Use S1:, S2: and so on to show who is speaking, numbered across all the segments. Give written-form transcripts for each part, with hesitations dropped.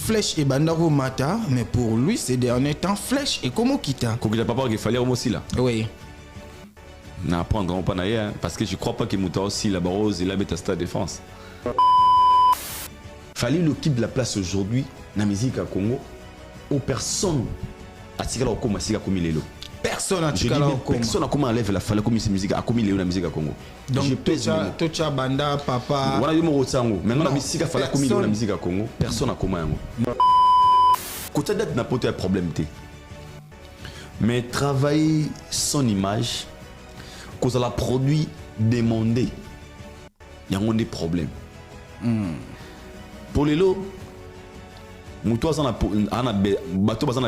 S1: Flèche et Bandaro Mata, mais pour lui, ces derniers temps, Flèche et Komo Kita.
S2: Kokita papa qu'il fallait aussi là.
S1: Oui.
S2: N'apprendre pas naïe, parce que je crois pas qu'il mouta aussi la barose et la bête à stade défense. Fallait l'équipe de la place aujourd'hui, dans la musique à Congo, où personne a tiré au coma, si comme il est là.
S1: Personne n'a tiré au coma.
S2: Personne n'a comment enlever la fallait comme musique à comme il est la musique à Congo.
S1: Donc, Tocha Banda, papa.
S2: Voilà, il m'a dit maintenant la musique à fallait comme il est la musique à Congo. Personne n'a comment. Côté date n'a pas de problème. Mais travailler son image, cause la produit demandé, il y a des problèmes. Pour les lots, nous avons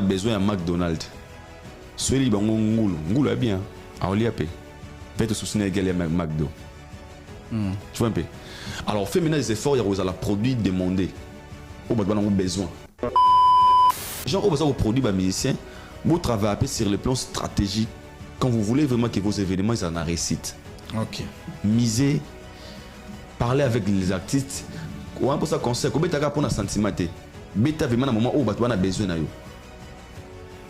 S2: besoin de McDonald's. Celui qui a Ngoulou est bien. On l'a payé. Peut-être soutenir les McDo. Tu vois un peu. Alors, fait maintenant des efforts, il y a des produits demandés. On a besoin. Genre, vous avez des produits musiciens, vous travaillez sur le plan stratégique. Quand vous voulez vraiment que vos événements soient en réussite.
S1: Ok.
S2: Misez, parlez avec les artistes. Ou un peu ça conseil, comment tu as pour un sentiment? Beta vraiment un moment où tu as besoin de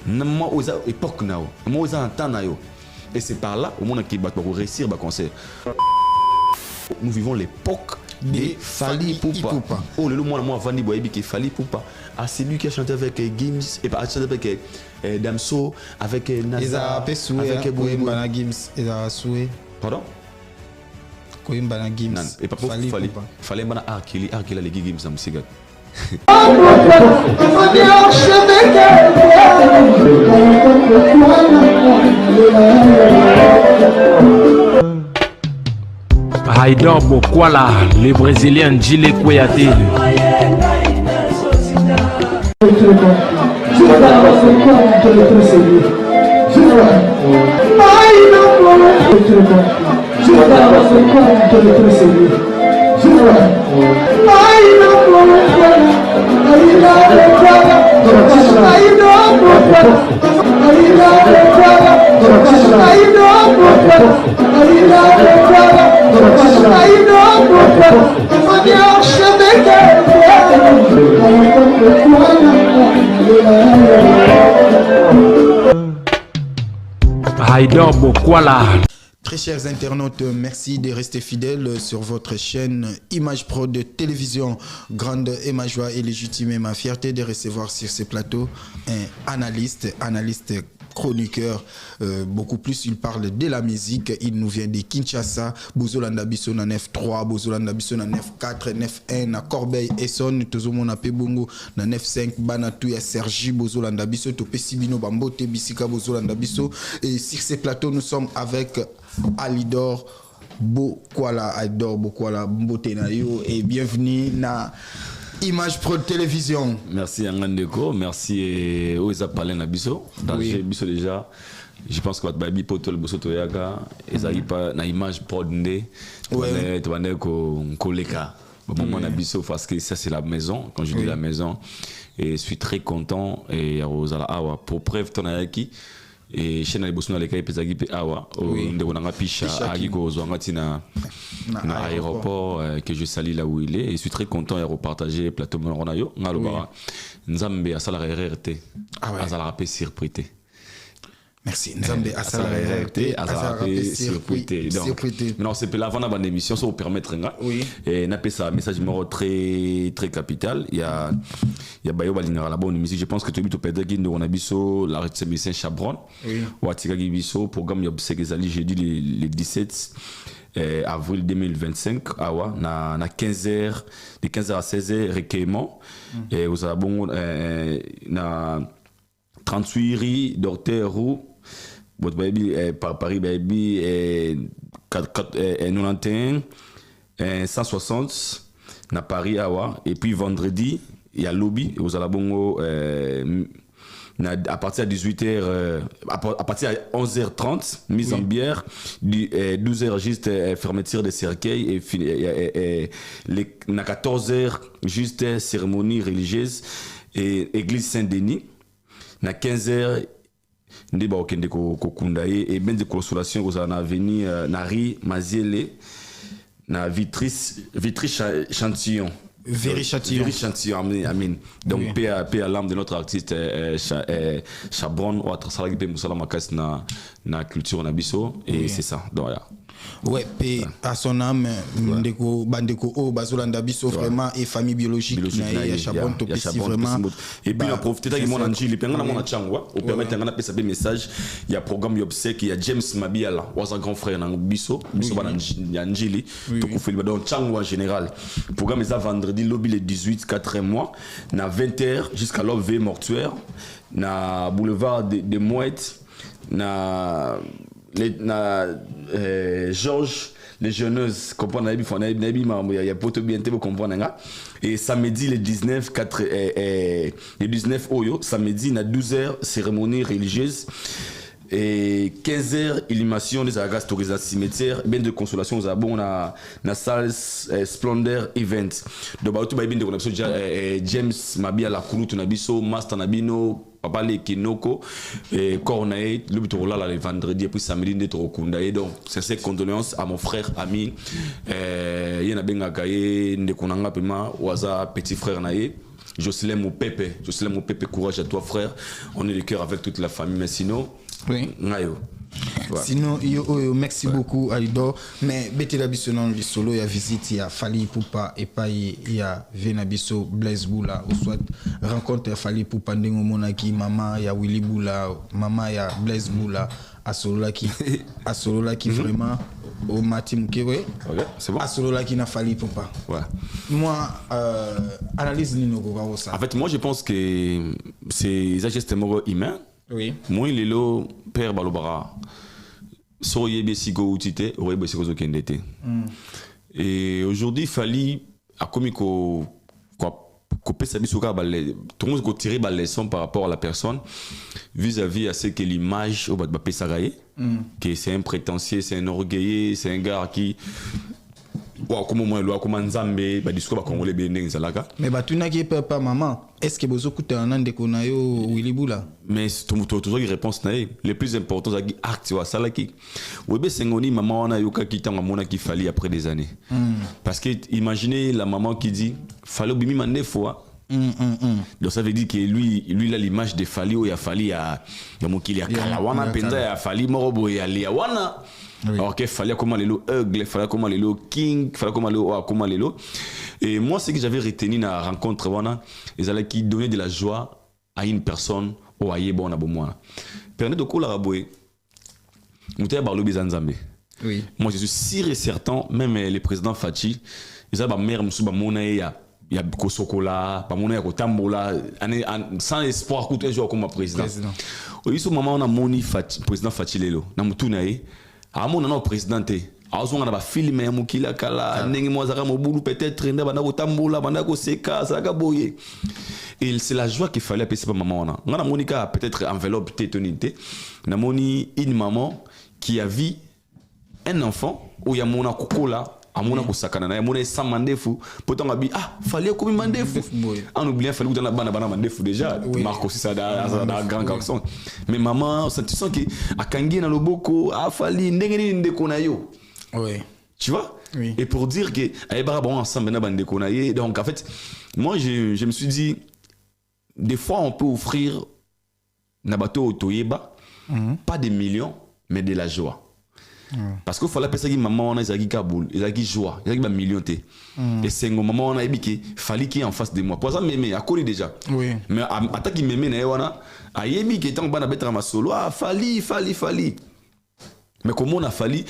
S2: moment où ça époque na moment où ça un temps na et c'est par là au monde qui va réussir ba conseil. Nous vivons l'époque des Fally Ipupa. Oh le moi Vandy Boyebi qui Fally Ipupa. Ah c'est lui qui a chanté avec Gims et pas chanté avec Damso avec Naza
S1: avec Koimbana Gims et la Soué.
S2: Pardon?
S1: Koimbana Gims.
S2: Et pas fallait bana Arkili les Gims ça musique.
S3: Haïdor Bokwala, le Brésilien Gilles Kouyaté. Haïdor Bokwala.
S1: Très chers internautes, merci de rester fidèles sur votre chaîne Image Pro de télévision. Grande est ma joie et légitime et ma fierté de recevoir sur ce plateau un analyste chroniqueur. Beaucoup plus, il parle de la musique. Il nous vient de Kinshasa. Bozolanda Bisso na 9-3, Bozolanda Bisso na 9-4, 9-1, na Corbeil Esson, Tozomo na Pebongo na 9-5, Banatouya Sergi, Bozolanda Bisso, Topé Sibino Bambote, Bisika, Bozolanda Bisso. Et sur ces plateaux, nous sommes avec Alidor Bokwala, Mbotenayo, et bienvenue na Image Pro Télévision.
S2: Merci Angandeko, merci Oza Palen Nabiso. Dans le Biso déjà, je pense que votre baby potol Boso Toyaka, et ça y pas na Image Pro Ndé, tu vas dire qu'on leka. Bon moi Nabiso parce que ça c'est la maison. Quand je dis la maison, et je suis très content et Rosala Awa pour preuve ton ayaki. Et chez les Bosniens les cas pesagi pe awa ndeko nanga pisha agiko zwangati na aéroport que je salue là où il est et je suis très content de repartager plateau Ronayo ngaloba nzambe asala RRT asala rapé surprité.
S1: Merci. Nzambe asala RRT asala surprité.
S2: Non, c'est pour l'avant de l'émission, ça vous permettre et n'a pas ça message numéro très très capital. Il y a Bayo Balinera la bonne musique. Je pense que tu as vu tout pédagogue de Ronabiso, la réception Chabron. Ou Atika Gibiso programme Yobsegezali jeudi le 17 avril 2025 awa na 15h de 15h à 16h recueillement et vous avez bon na 38 rue Docteur Roux votre baby par Paris baby 91 160 na Paris awa et puis vendredi il y a lobby vous allez bongo à partir de 18h à partir de 11h30 mise en bière 12h juste fermeture de cercueil et à 14h juste cérémonie religieuse et église Saint-Denis na 15h ndi ba okende ko kundaye et ben de consolation vous en venir na ri Maziele na Vitry Chantillon
S1: Véry Châtillon.
S2: Amin. Donc,
S1: Oui.
S2: paix à l'âme de notre artiste Chabron, ou à Salagi Pe Moussala Makas na culture na biso, et c'est ça. Donc, voilà.
S1: Ouais, paix à son âme, Ndeko, Bandeko, O, Bazolanda Bisso, vraiment, et famille biologique, il y a Chabron, Topesi, vraiment.
S2: Et puis, on a profité de mon anji, les pengana mon achangwa, au permettre d'en appeler un message, il y a programme Yobsek, il y a James Mabiala, ou un grand frère dans Bisso, Bisso Bananjili, tout coup fait le donc Changwa en général. Le programme est à vendredi, lobby le 18, 4 mois, na 20h jusqu'à l'OV mortuaire, na boulevard des Mouettes, na Georges les jeuneuses comprendre il y a poto bien vous comprendre et samedi le 19 le 19 oyo samedi na 12h cérémonie religieuse et 15h illumination des agas touristes cimetière bien de consolation aux abons na salle Splendor event donc ba tout ba bien de connexion James Mabia la kulutu na biso master na bino papa le kinoko et corneille le buto là le vendredi et puis samedi de Trokunda et donc c'est ces condoléances à mon frère ami yena benga kaye ndekonanga pema waza petit frère naé Jocelyn Moupepe, courage à toi frère, on est de cœur avec toute la famille mais sinon
S1: oui.
S2: Ngayo. Ouais.
S1: Sinon, merci beaucoup Aïdo. Mais Betty Labisso non le solo, il y a visite, il y a Fali Poupa et pas il y a Venabisso, Blaise Boula, ou soit rencontre Fali Poupa Ndengo Monaki, maman il y a Willy Boula, maman il y a Blaise Boula, Asolola qui vraiment au Matim Kewe.
S2: Ok, c'est bon.
S1: Asolola qui n'a Fali Poupa.
S2: Ouais.
S1: Moi, analyse Nino ça.
S2: En fait, moi je pense que c'est un geste humain.
S1: Oui.
S2: Moi, il est là, Père Balobara. Soye Bessigo Outite, Oye Bessigo Zokendete. Et aujourd'hui, il fallait, à comme tout le monde tirer la leçon par rapport à la personne vis-à-vis à ce que l'image au Bapé Sagaye, que c'est un prétentieux, c'est un orgueilleux, c'est un gars qui. Comment moi, comment Nzambe, discours congolais bien n'exalaka.
S1: Mais batuna qui papa maman, est-ce que vous écoutez un an de konayo Willy Boula? Mais
S2: toujours une réponse naïe. Le plus important c'est acte tu vois ça là qui. Webe sengoni maman on a yoka qui tanga mona qui fallait après des années. Parce que imaginez la maman qui dit fallait bimi mande fois. Donc ça veut dire que lui là l'image de Fali ou ya Fali ya mokili ya kala wana penza ya Fali morobo ya wana. Oui. Alors qu'il fallait comment les lots Eugle, fallait comment les lots King, fallait comment les lots. Et moi, ce que j'avais retenu dans la rencontre, ils allaient qui donner de la joie à une personne ou à yebo na bomona. Pernet de kola raboué. Mouté barlo bizanzambe. Oui. Moi, je suis sûr et certain, même les présidents Fachi, ils avaient ma mère moussou ba mona ya kosokola, ba mona ya kotambola, sans espoir que un jour comme président. Oui, ce moment on a moni Fachi, président Fachi lelo, na mutunae. À mon nom présidenté a ba film ya mukila kala ndenge mwazaka mobulu peut-être nda bana kotambola bana ko seka saka boye et c'est la joie qu'il fallait appeler pas maman on a Monica peut-être enveloppe tétonité na moni une maman qui a vu un enfant où ya mona kokola amona ko sakana na mona samandefu pourtant abi fallait comme mandefu en oubliant fallait dans la bana mandefu déjà Marco c'est ça dans grand garçon mais maman ça tu sens que akangi na loboko fallait ndenge ndeko na yo oui tu vois oui. Et pour dire que ayebara bon ensemble na bandeko na ye donc en fait moi je me suis dit des fois on peut offrir na bateau toyeba pas des millions mais de la joie. Parce qu'il faut la personne qui maman on a Zaki Kaboul, Zaki joie, Zaki ba million té. Et c'est un maman on a ébiqué, fallait qu'il en face de moi. Pour ça mémé, à quoi déjà. Oui. Mais attaque qui mémé na wana, a yebi qui tant bana betra ma solo, fallait. Mais comment on a fallait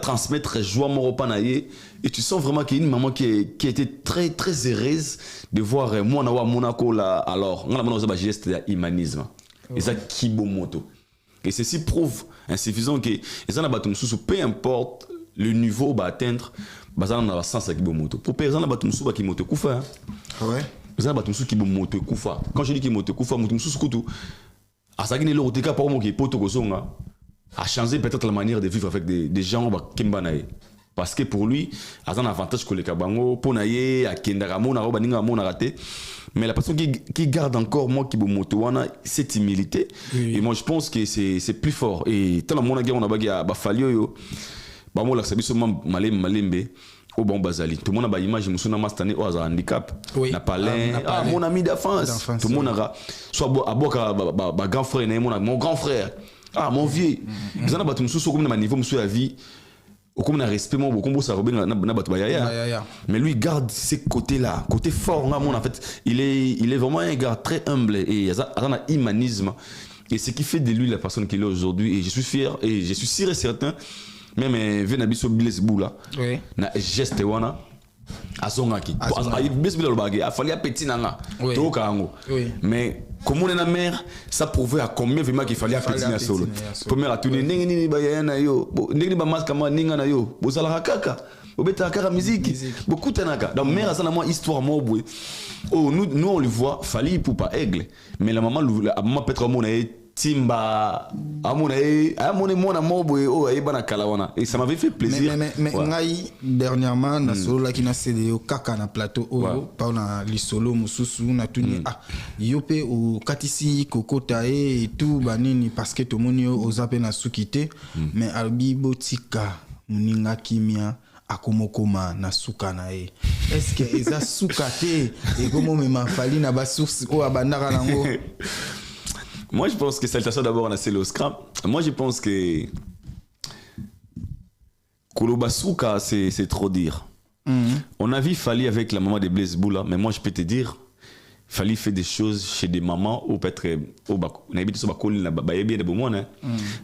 S2: transmettre joie mon repas naïe et tu sens vraiment qu'il y a une maman qui était très très heureuse de voir moi na wa Monaco là alors, on a mon geste d'humanisme. Et ça qui beau moto. Et ceci prouve insuffisant que les gens peu importe le niveau va atteindre bazana na sens qui moto pour personne na batumsu ba ki moto kufa ouais bazana batumsu ki moto kufa quand je dis ki moto kufa mutumsu kutu asaki ne lo teka pour mo ki poto kosonga a changé peut-être la manière de vivre avec des gens ba kimbanae parce que pour lui a un avantage que les kabango ponaye a kendara mona ro baninga mona raté mais la personne qui garde encore moi qui moto wana cette humilité et moi je pense que c'est plus fort et tant la mona on a bagi ba falio yo ba mo la sabiso malembe au bon Bazali. Tout le monde a une image, je me cette année, au handicap.
S1: Oui.
S2: N'a pas mon ami d'enfance. Tout le monde a soit à Boka, grand frère, mon grand frère. Ah, mon vieux. Vous en avez battu sous comme un niveau, monsieur la vie. Comme un respect, mon beaucoup, ça Robin n'a battu Bayaya. Mais lui, garde ces côtés-là, côté fort. En fait, il est vraiment un gars très humble et il a un humanisme. Et ce qui fait de lui la personne qu'il est aujourd'hui. Et je suis fier et je suis sûr et certain. Même Venabiso Blaise Boula, na geste wana azongaki. Blaise Boula lobagi, a fallu petit nanga. To kango. Mais comme on est na mère, ça prouvait à combien vraiment qu'il fallait petit na solo. Première à tourner ningi ni bayana na yo, ningi ba maska ma ninga na yo, bo sala kaka. Bo beta kaka musique. Beaucoup tanaka. Donc mère ça na moi histoire mo boué. Oh nous on le voit, fallait pour pas aigle. Mais la maman Petra mon Timba, amone mona moboy o ayebana kalawana et ça m'avait fait plaisir.
S1: Mais ngai dernièrement na solo la kina cédé au kaka na plateau o pa na li solo mususu na tuni yope o katisi kokota et tout banini parce que to monio o zape na sukite mais albi botika muninga kimia akomokoma na suka na e. Est-ce que eza sukate et comment me ma fali na ba source o abandaka nango?
S2: Moi, je pense que salutation d'abord, on a c'est le scrap. Moi, je pense que Kolobasuka, c'est trop dire. On a vu Fali avec la maman de Blaise Boula, mais moi, je peux te dire, Fali fait des choses chez des mamans ou peut-être on a habité sur Bakoli, na bayebi de bomona.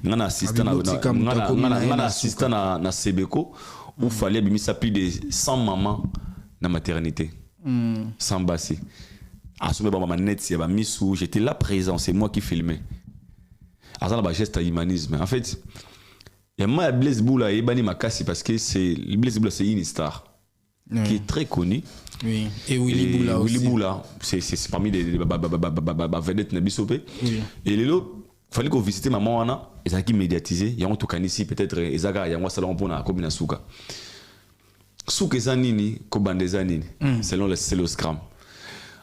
S2: On a assisté na Sebeko où Fali a mis ça plus de 100 mamans dans la maternité. Sans bassi. J'étais là présent, c'est moi qui filmais. Alors, c'est un geste à humanisme. En fait, il y a moi Blaise Boula et Bani Makassi parce que Blaise Boula c'est une star qui est très connue.
S1: Oui. Et Willy Boula aussi.
S2: Willy Boula, c'est parmi les vedettes Nabisopé. Et les autres, il fallait qu'on visite maman Anna, ils ont qui médiatisé. Il y a un tout ici peut-être ils ont un salon pour la commune Souka. Souka zanini, Kobande zanini, selon le scram.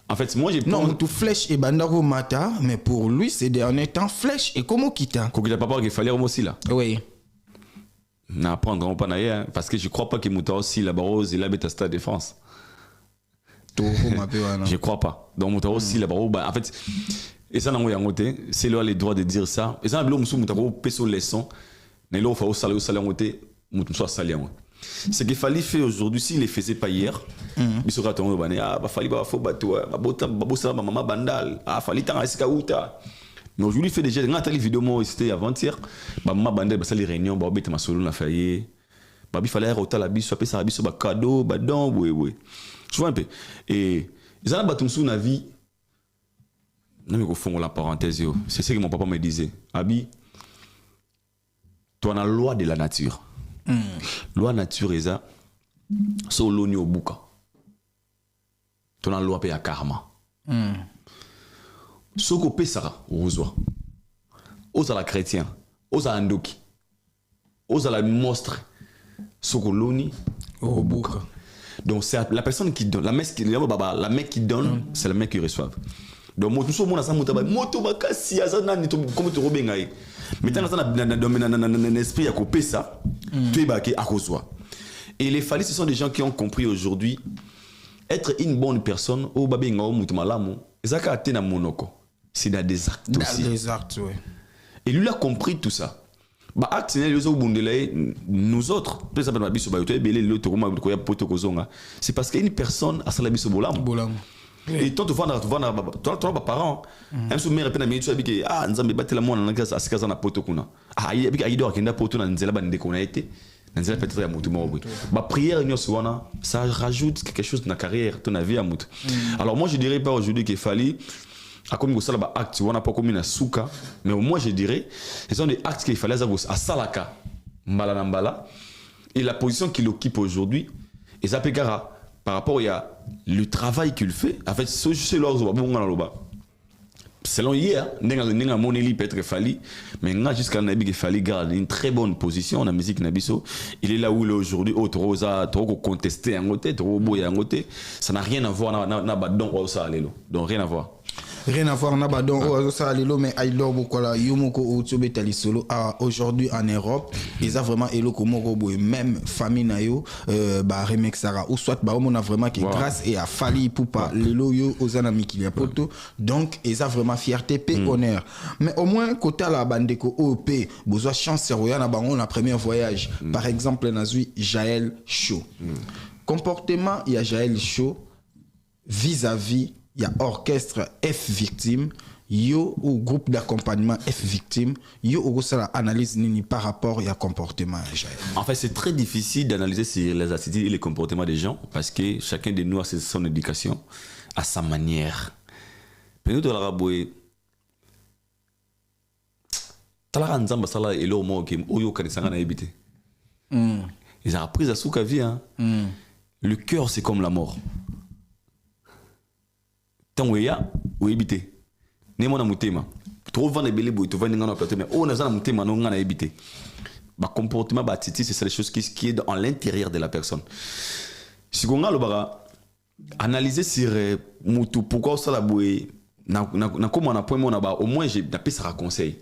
S2: En fait, moi j'ai
S1: non, tout flèche et bandaro mata, mais pour lui ces derniers temps flèche et comment quitta.
S2: Kokita papa qu'il fallait aussi là.
S1: Oui.
S2: N'apprendront pas d'ailleurs parce que je crois pas qu'il mouta aussi la barose et la bête à Stade de France. Je crois pas. Donc mouta aussi la barose en fait et ça n'a rien côté, c'est là les droits de dire ça. Et ça l'homme sous mouta peso leçon, mais là il faut au salaire côté mouta soit salaire. Ce qu'il fallait faire aujourd'hui, s'il ne le faisait pas hier, il serait attendu, il fallait pas faire bateau, maman bandal, il fallait tant à outa. Mais aujourd'hui, il fait déjà des vidéos, c'était avant-hier, maman bandal, ça les réunions, il ma solo na failli, il fallait rota la bise, ça la bise, cadeau, badon, oui. Tu vois un peu. Et ils ont battu sous la vie. Non mais au fond la parenthèse, c'est ce que mon papa me disait. Abi, tu as la loi de la nature. Loi nature est ça so l'oni au buka ton loi pe ya karma soko pesara ozwa ozala chrétien ozala ndoki ozala monstre soko l'oni au buka. Donc c'est la personne qui donne, la mec qui donne, c'est la mec qui reçoit. Donc moi tout ça mon ça moto bakasi azana ni comme tu robengai. Mais tant dans l'esprit à couper ça, tu es baqué à cause. Et les Fali, ce sont des gens qui ont compris aujourd'hui être une bonne personne au babinga au mutumalamu, ezaka atena monoko. C'est dans des actes aussi.
S1: Dans des actes, oui.
S2: Et lui il a compris tout ça. Bah acte nous autres, par exemple ma biso ba yoto ebele le to ko ya poto kozonga. C'est parce qu'une personne a sala biso bolam. Et tant tu vois nos parents, un souvenir à peine à minute, tu as dit que ah nous avons battu la moine dans la case na poto kuna. Ah il y a dehors qui n'a poto dans nzela bande connecté. Nzela peut-être à mutu mo. Ba prière ni sowana, ça rajoute quelque chose dans la carrière, ton avis à mutu. Alors moi je dirais pas aujourd'hui qu'il fallait à comme go sala ba acte, on n'a pas comme na souka, mais au moins je dirais ce sont des actes qu'il fallait à salaka, mbala na mbala. Et la position qu'il occupe aujourd'hui, et ça peut par rapport à le travail qu'il fait, en fait, c'est selon hier, nenga moneli peut être fali, mais jusqu'à nabi que fali garde une très bonne position dans la musique nabiso. Il est là où il est aujourd'hui, trop contesté en côté, trop beau en côté. Ça n'a rien à voir na badon ou ça allélo. Donc rien à voir.
S1: rien à voir nabadon ça lelo mais aidor bokola yomoko otsobe tali solo aujourd'hui en Europe ils a vraiment eloko moko boy même famille na yo ba remixara ou soit ba on a vraiment qui grâce et à Fally Ipupa lelo yo ozana mikili ya poto donc ils a vraiment fierté pe honneur mais au moins côté la bandeko OP besoin chance roya na bango na premier voyage par exemple nazui Jaël Show comportement il y a Jaël Show vis-à-vis il y a orchestre F Victime yo ou groupe d'accompagnement F Victime yo ou ça analyse nini par rapport il y a comportement Jaël.
S2: En fait c'est très difficile d'analyser sur les attitudes et les comportements des gens parce que chacun de nous a son éducation à sa manière mais nous de la raboué talara nzamba sala elo mo ke oyo kanisanga na ebité ils ont appris à souka vie hein. Le cœur c'est comme la mort tant oya ou ebité ne mona mutema to vendre belé boy to vendre ngana plateau mais on a za mutema no ngana ebité ba comportement ba attitude c'est les choses qui est dans l'intérieur de la personne si gonga lo bara analyser sur mutu pourquoi ça la boy na comment on a point mon ba au moins j'ai tapé ça conseil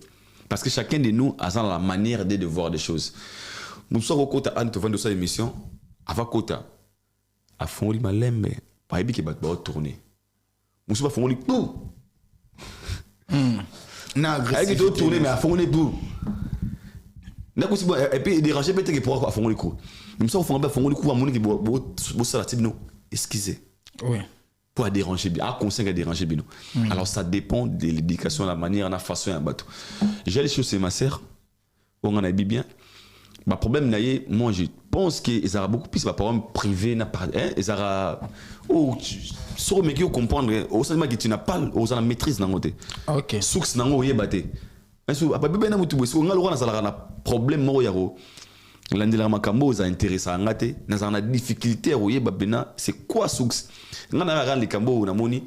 S2: parce que chacun de nous a la manière de voir des choses muso ko kota an to vendre sa émission avant kota a fond li malembe pa ebi ke ba tourner muso ba fond li tout
S1: na
S2: agressif to tourner mais a fond li tout na ko si bon et puis déranger peut-être que pour a fond li ko muso fond ba fond li ko amoni ke bo ça la type non excusez
S1: oui
S2: pour déranger bien, à conseiller à déranger bien. Alors ça dépend de l'éducation, la manière, la façon à battre. J'ai les choses c'est ma sœur, on en a dit bien. Le problème n'est moi je pense qu'ils auront beaucoup plus par problème privé n'a pas ils auront sur mais qui comprendre au sein que tu n'as pas aux la maîtrise dans côté.
S1: OK.
S2: Source dans o yebate. Mais so pas bien na mutu so ngalo wana sala na problème mo yaro. Landela makambo za intéressant ngate na difficulté o yebabena c'est quoi source? Ngana ran les kambo na moni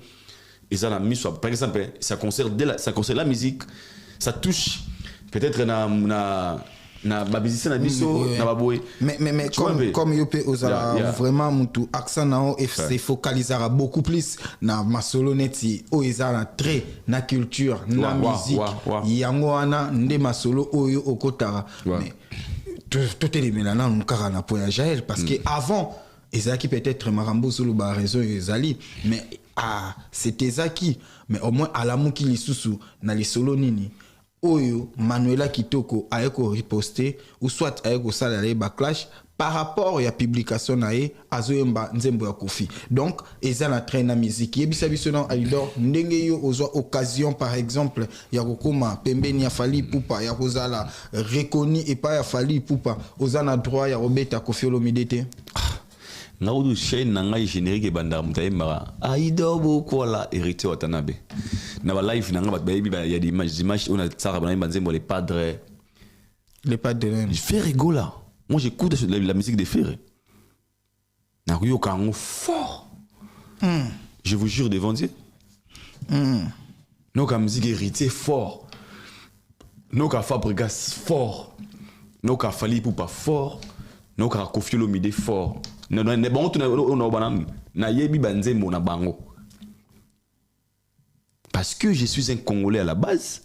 S2: ils ont mis par exemple ça concerne la musique ça touche peut-être na babizisa na biso na baboy
S1: mais comme yo pe ozala vraiment mutu accent na et se focalisera beaucoup plus na masolo neti o ezala très na culture na musique yango wana nde masolo oyo okotara mais tout est maintenant nkara na point Jaël parce que avant Ezaki peut-être Marambo solo ba raison ezali mais c'était Ezaki mais au moins à la muki lisusu na les solo nini oyo Manuela Kitoko ayeko riposter ou soit ayeko salarié ba clash par rapport à la publication nae azoyemba nzembo ya Kofi donc ezana train na musique yebisa biso na aidor ndenge yo ozwa occasion par exemple ya kokoma pembeni ya Fally Ipupa ya kozala reconnu et pas ya Fally Ipupa ozana droit ya Robert Kofi Olomide te
S2: na udu chaîne na ngai générique banda mutaimba aidobo kola hérité watanabe na ba live na ngaba baby ya des images on a tsara bana nzembo les padres
S1: je
S2: fais rigoler moi j'écoute la musique des Ferré na yo kango fort je vous jure devant Dieu nos musique hérité fort nos Fabregas fort nos Fally Ipupa fort nos Kofi Olomide fort non bon on banam na yebi banzembo na bango parce que je suis un Congolais à la base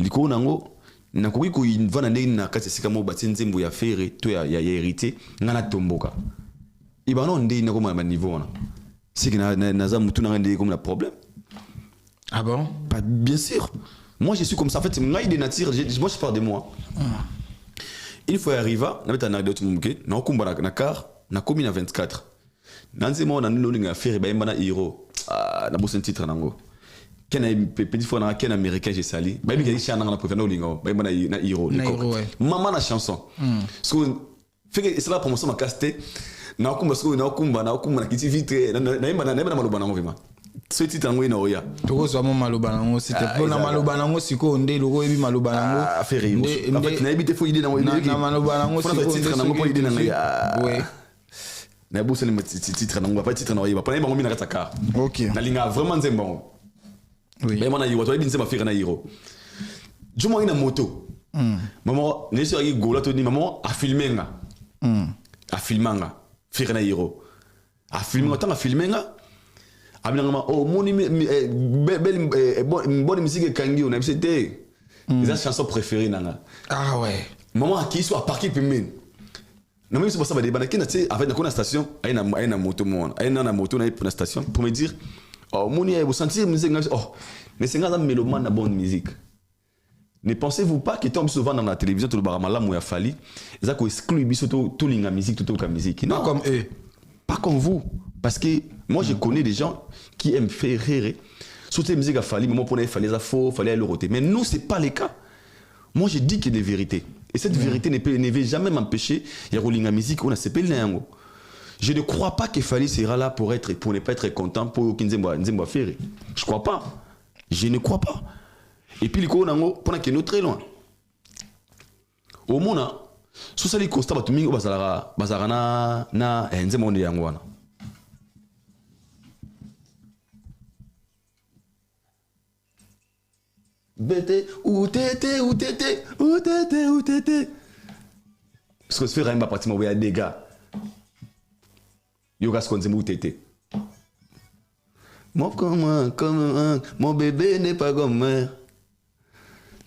S2: liko nango na koki ko invana ndeni na kati sika mo bati nzembo ya Ferré to ya hérité ngana tomboka ibano ndeni na ko ma niveau na c'est que na za mutu na ndeni comme la problème
S1: ah bon
S2: pas bien sûr moi je suis comme ça en fait ngai de nature moi je parle de moi il faut arriver na beta anecdote mumuke na okumbana na car na komi na 24 nanzi mo na nilo linga Ferré ba mbana hero na bosen titre nango kena petit fois na ken américain j'ai sali ba bi chana na préféré linga ba mbana na hero maman na chanson so fait que c'est la promotion ma casté na okumba na kiti vitre na maloba nango vraiment ce titre nango ina oya
S1: tokozwa mo maloba nango c'était pour na maloba nango siko nde loko ebi maloba nango
S2: Ferré en fait na ebité fo idée nango
S1: na maloba nango
S2: siko titre nango po idée nango ouais na bosse le titre nango pas titre nango pas bango mina kataka
S1: OK
S2: na linga vraiment nzembo oui mais moi na yiro to ebinze ma Ferré na yiro jumo ina moto maman ne so yi gola to ni maman a filmenga a filmanga Ferré na yiro a filmenga tant a filmenga abinanga oh moni bonne musique kangi on a c'était les chansons préférées nanga.
S1: Ah ouais.
S2: Maman qui soit parqué pimen. Non mais c'est pas ça des banaki na tu sais avec na station aina moto mon aina na moto na pour la station pour me dire oh moni vous sentir musique oh mais c'est un mélomane na bonne musique. Ne pensez-vous pas qu'ils tombent souvent dans la télévision tout le baramala mouya fali ils a ko exclu biso tout linga musique tout ka musique.
S1: Non comme eux.
S2: Pas comme vous parce que moi je connais des gens qui aiment faire rire. Surtout les musiques à fali mais moi pour les fallait ça faux fallait le roter mais nous c'est pas le cas. Moi je dis qu'il y a des vérités. Et cette vérité ne va jamais m'empêcher. Il y a Rolling musique, on a ce pélengo. Je ne crois pas qu'il fallait sera là pour ne pas être content pour Kinzemba faire. Je crois pas. Je ne crois pas. Et puis les Konango pour que nous très loin. Au monde, sous ça les constats batumingo bazarana na Nzemba de Yangwana. Bete ou tété. Ce que se fait Raimba pratiquement il y a des gars. Yoga ce qu'on dit ou tété. Mon comme mon bébé n'est pas comme moi.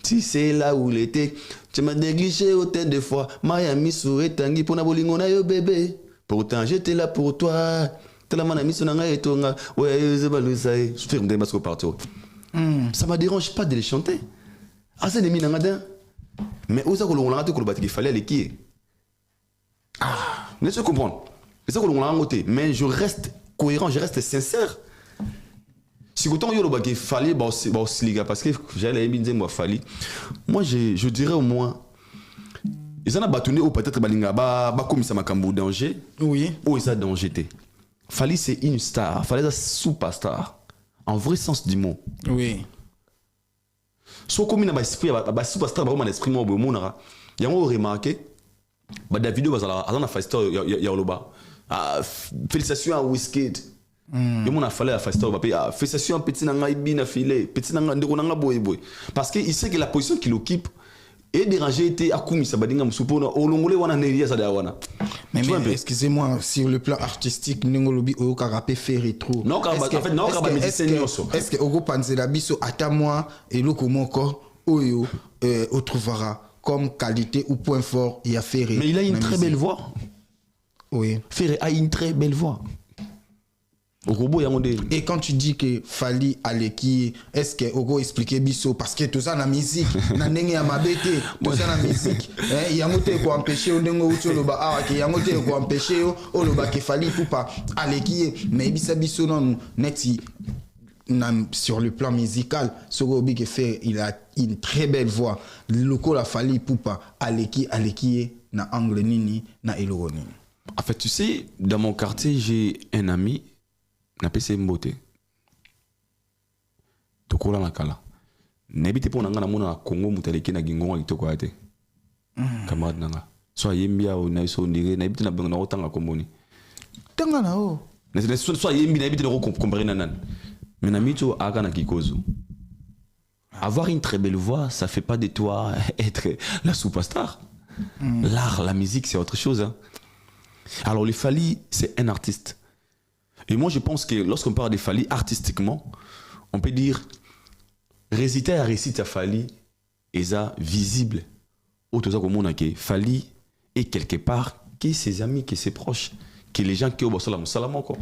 S2: Tu sais là où il était. Tu m'as négligé autant de fois. Miami sourit tangi pour na bolingo na yo bébé. Pourtant j'étais là pour toi. Tela mana miso na ngai etonga. Ouais, c'est balusaï. Je fais me démasquer partout. Ça ne me dérange pas de les chanter. Ah, c'est des minangadins. Mais où ça que l'on a dit qu'il fallait les qui? Ah, laissez comprendre. C'est ça que l'on a noté. Mais je reste cohérent, je reste sincère. Si vous avez dit qu'il fallait, parce que j'allais dire moi fallait. Moi, je dirais au moins. Ils en ont battu ou peut-être comme ça m'a cambou danger.
S1: Oui.
S2: Ou ils ont danger. Fallait c'est une star. Fallait c'est superstar. En vrai sens du mot.
S1: Oui.
S2: So comme na esprit ba superstar ba esprit mo bo monara. Ya ngo remarqué ba Davido bazala azana faster ya loba. Félicitations à Wizkid. Yo mona fallait la faster ba félicitations petit na ngai bina filé, petit na nga ndeko na nga boy. Parce que il sait que la position qu'il occupe et déranger était akumisa badinga musupona olongole wana nelia ça wana.
S1: Mais excusez-moi, sur le plan artistique, Ningolobi Oyoka rapé fait rétro.
S2: Non, en fait, non, est-ce
S1: que Ogo Panzela Biso ata moi et Loko Moko Oyo au trouvera comme qualité ou point fort il a fait.
S2: Mais il a une très belle voix.
S1: Oui.
S2: Ferré a une très belle voix.
S1: Et quand tu dis que Fali Aleki, est-ce que Ogo expliquer Bisso parce que tout ça la musique, na ndenge ya mabete, tout ça la musique, il y a moté ko empêcher ndenge uto loba ah que y a moté ko empêcher o loba que Fali poupa Aleki mais bisa Bisso non neti sur le plan musical, Sogobi que fait il a une très belle voix. Loko la Fali poupa Aleki na angle nini na eloroni.
S2: En fait, tu sais, dans mon quartier, j'ai un ami na pese mbote tokola na kala nebite po nanga na mona na Congo mutaleki na gingonga kitoko ate camarade nanga so yembia o na so ndire na ibite na benga na otanga komoni
S1: tanga na o
S2: na so yembi na ibite na comprendre nan mais na mito aka na kikozo. Avoir une très belle voix ça fait pas de toi être la superstar. L'art, la musique c'est autre chose hein. Alors les Fali c'est un artiste. Et moi, je pense que lorsqu'on parle de Fali artistiquement, on peut dire réciter à réciter à Fali est ça visible. Autre chose comme on a que Fali est quelque part que ses amis, que ses proches, que les gens qui ont salam salam quoi.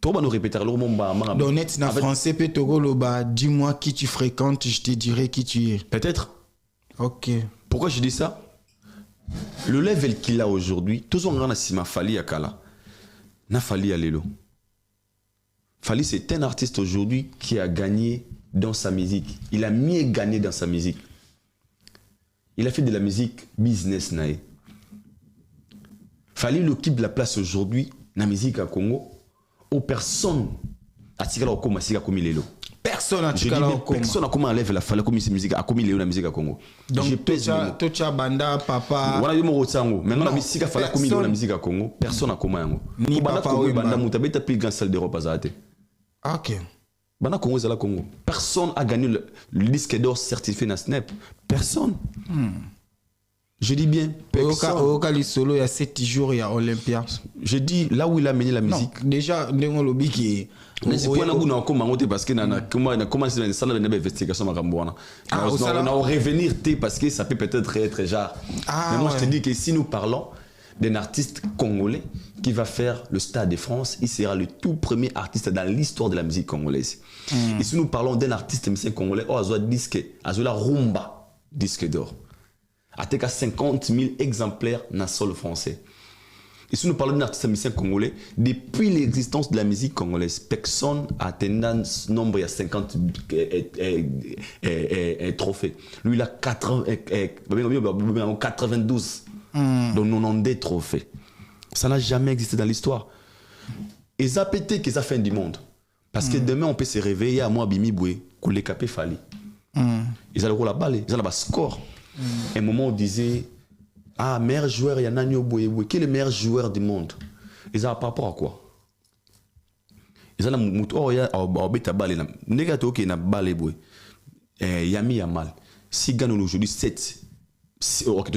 S2: Toi, on nous répéter le mot bah.
S1: D'honnête, na français peut te goloba. Dis-moi qui tu fréquentes, je te dirai qui tu es.
S2: Peut-être.
S1: Ok.
S2: Pourquoi je dis ça? Le level qu'il a aujourd'hui, tous on a si ma Fali à Kala. Na Fali Alelo. Fali c'est un artiste aujourd'hui qui a gagné dans sa musique. Il a mieux gagné dans sa musique. Il a fait de la musique business nae. Fali occupe la place aujourd'hui dans la musique à Congo où personne a tiré au Congo comme il est là.
S1: Personne n'a tiré au Congo.
S2: Personne n'a comment enlever la Fali comme musique à comme il est la musique à Congo.
S1: Donc Tocha Banda papa.
S2: Voilà yo mo tsango. Maintenant la musique à Fali comme il est la musique à Congo. Personne n'a comment yango.
S1: Ni papa ou
S2: Banda mutabeta plus grande salle d'Europe azate.
S1: OK.
S2: Banda Congo c'est la Congo. Personne a gagné le disque d'or certifié na Snap. Personne. Je dis bien,
S1: Au solo, il y a 7 jours, il y a Olympia.
S2: Je dis là où il a mené la musique.
S1: Non, déjà, Ndongo Lobi qui est.
S2: C'est pour nous parce que on a commencé à faire une investigation. On a revenir parce que ça peut peut-être être genre. Mais moi, je te dis que si nous parlons d'un artiste congolais qui va faire le Stade de France, il sera le tout premier artiste dans l'histoire de la musique congolaise. Et si nous parlons d'un artiste musicien congolais, la rumba disque d'or. À 50 000 exemplaires dans le sol français. Et si nous parlons d'un artiste musicien congolais, depuis l'existence de la musique congolaise, personne a atteint ce nombre, il y a 50 trophées. Lui, il a 92, donc 92 trophées. Ça n'a jamais existé dans l'histoire. Et ça peut être que ça fait du monde. Parce que demain, on peut se réveiller à moi, Bimi Boué, qu'on les capé Fali. Ils ont la balle, ils ont le score. Un moment, on disait, meilleur joueur, il y a Nanyo Boué. Quel est le meilleur joueur du monde? Ils ont par rapport à quoi? Ils ont la balle. Négato qui est na balle Boué. Yami Yamal. S'il gagne aujourd'hui 7,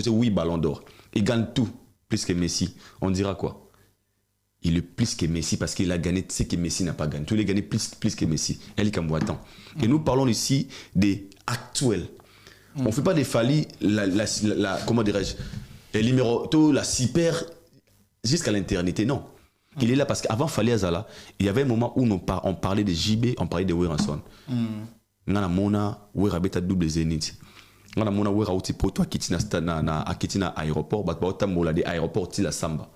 S2: 8 ballons d'or, il gagne tout, plus que Messi. On dira quoi? Il est plus que Messi parce qu'il a gagné ce que Messi n'a pas gagné. Tous les gagné plus que Messi. Et nous parlons ici des actuels. On ne fait pas des Fali, comment dirais-je, les numéros, la super, jusqu'à l'éternité, non. Il est là parce qu'avant Fali Azala, il y avait un moment où on parlait de JB, on parlait de Weranson. On a mona Werabeta double zénith. On a mona Werauti poto akitina aéroport, batba mola de aéroport tila samba.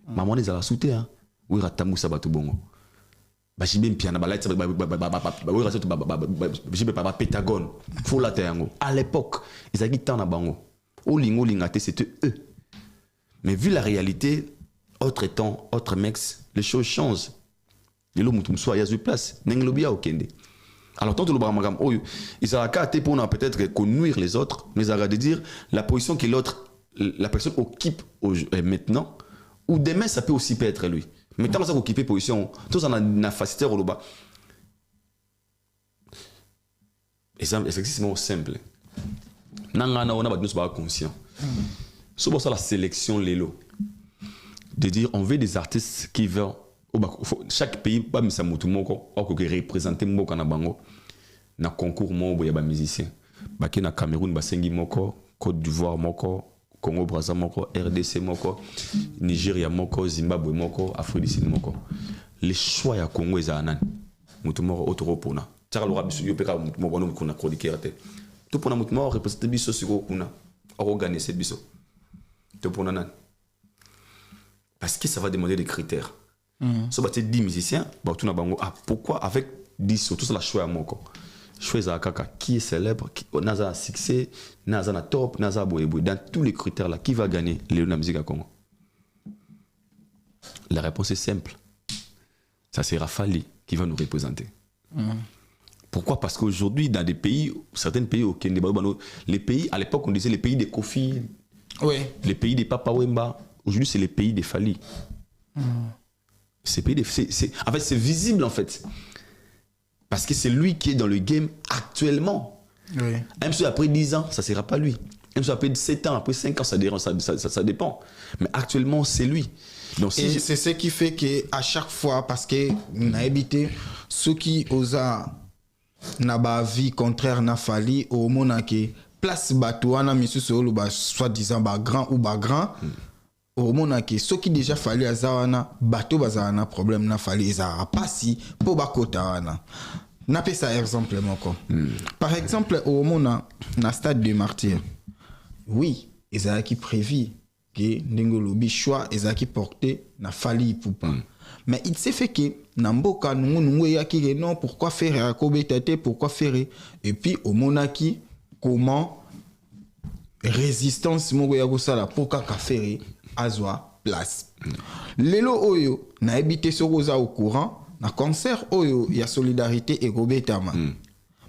S2: Maman les a la souté, hein. Weratamu sabatu bongo. JB Piana, Pentagone, à l'époque, ils avaient tant à bango. C'était eux. Mais vu la réalité, autre temps, autre mecs, les choses changent. Les lots moutoum soit, il y a eu place. N'englobia au kende. Alors, tant que le bramagam, ils ont été pour peut-être nuire les autres, mais ils ont de dire la position que la personne occupe maintenant, ou demain, ça peut aussi être lui. Mais tant que ça occupe position, tous en a facilité au bas. Et c'est extrêmement simple. Nangana on a pas conscient. C'est pour ça la sélection lélo. De dire on veut des artistes qui veulent chaque pays pas mais ça mutumoko ou que représenter moko na bango na concours mo ya ba musicien. Ba ke na Cameroun ba sengi moko, Côte d'Ivoire moko, Congo Brazza moko, RDC moko, Nigeria moko, Zimbabwe moko, Afrique du Sud moko. Les choix ya Congo ezana mutumoko autoropona. Tara lo rabisu yo peka mutumoko no kuna chroniqueur te. Tout pour mutumoko représenter biso siko kuna organiser biso. Tout pour nan. Parce que ça va demander des critères. So bah 10 musiciens, bah tout na bango pourquoi avec 10 surtout c'est la choix à moko. Choisir kaka qui est célèbre, qui naza succès, naza na top, naza boyeboy dans tous les critères là qui va gagner les la musique à Congo. La réponse est simple. Ça sera Fali qui va nous représenter. Pourquoi? Parce qu'aujourd'hui dans des pays, certains pays au Kenya, les pays à l'époque on disait les pays des Kofi, les pays des Papa Wemba, aujourd'hui c'est les pays des Fali. En fait, c'est visible en fait. Parce que c'est lui qui est dans le game actuellement. Même si après 10 ans, ça ne sera pas lui. Même si après 7 ans, après 5 ans, ça dépend. Mais actuellement, c'est lui. Donc,
S1: et c'est ce qui fait qu'à chaque fois, parce qu'on a habité, ceux qui osent na vie contraire n'a fallu au moment que place bateau, soi-disant grand ou pas grand. Au moment que ceux qui déjà fallu à Zawana, bateau bazana problème n'a fallu à passer pour bakota na. N'a pas ça exemple encore. Par exemple au moment na stade de martyr. Oui, ils ont qui prévu que Ndengolobi choix ils ont qui porté na fallu pour pas. Mais il s'est fait que namboka nous ya qui non pourquoi faire à Kobetete pourquoi faire et puis au monaki comment résistance mo ya kosala pourquoi ka faire azwa place. Lelo oyo na habité sokoza au courant na concert oyo ya solidarité et gobetama.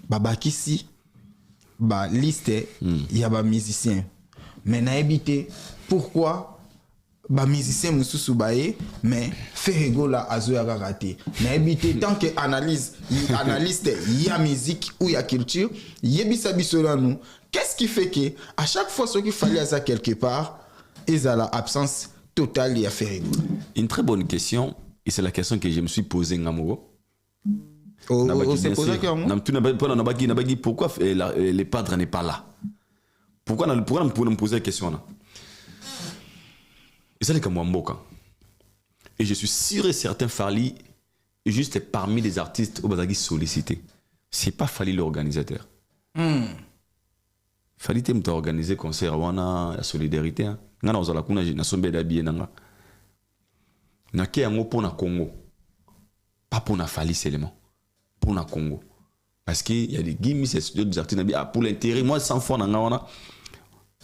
S1: Babakisi ba liste ya ba musiciens. Mais na habité pourquoi ba musicien mususu bae mais Ferrego la azo ya raté na habité tant que analyste il y a musique ou il y a culture yebisa biso là nous qu'est-ce qui fait que à chaque fois ce qu'il fallait à ça quelque part ils a la absence totale il y a Ferrego.
S2: Une très bonne question et c'est la question que je me suis posée ngamoro.
S1: C'est posé
S2: pourquoi les padres n'est pas là? Pourquoi me poser la question là? Et ça, c'est comme Mboka. Et je suis sûr et certain, Fali est juste parmi les artistes au Bazagi sollicités. C'est pas Fali l'organisateur. Fali t'aime organiser concert, wana la solidarité. Ngana ozala kuna na sombe d'habiller nanga. Na ke yango pour na Congo. Pas pour na Fali seulement. Pour na Congo. Parce qu'il y a des gimmicks, c'est d'autres artistes pour l'intérêt. Moi, sans fond nanga wana.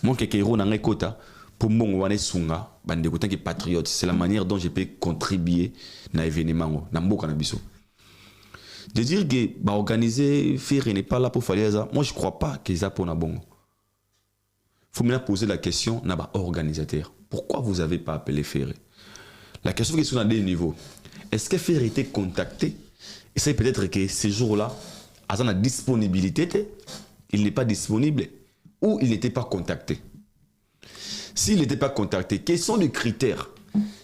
S2: Mon kekero nanga kota. Pour moi, sunga, bande qui patriote, c'est la manière dont je peux contribuer à l'événement, dans le cannabis. De dire que organiser, faire n'est pas là pour faire ça, moi je ne crois pas que ça pour na bon. Il faut me poser la question à organisateur. Pourquoi vous n'avez pas appelé Ferré? La question est sur deux niveaux. Est-ce que Ferré était contacté? Et c'est peut-être que ces jours-là, à sa disponibilité, il n'est pas disponible ou il n'était pas contacté. S'il n'était pas contacté, quels sont les critères?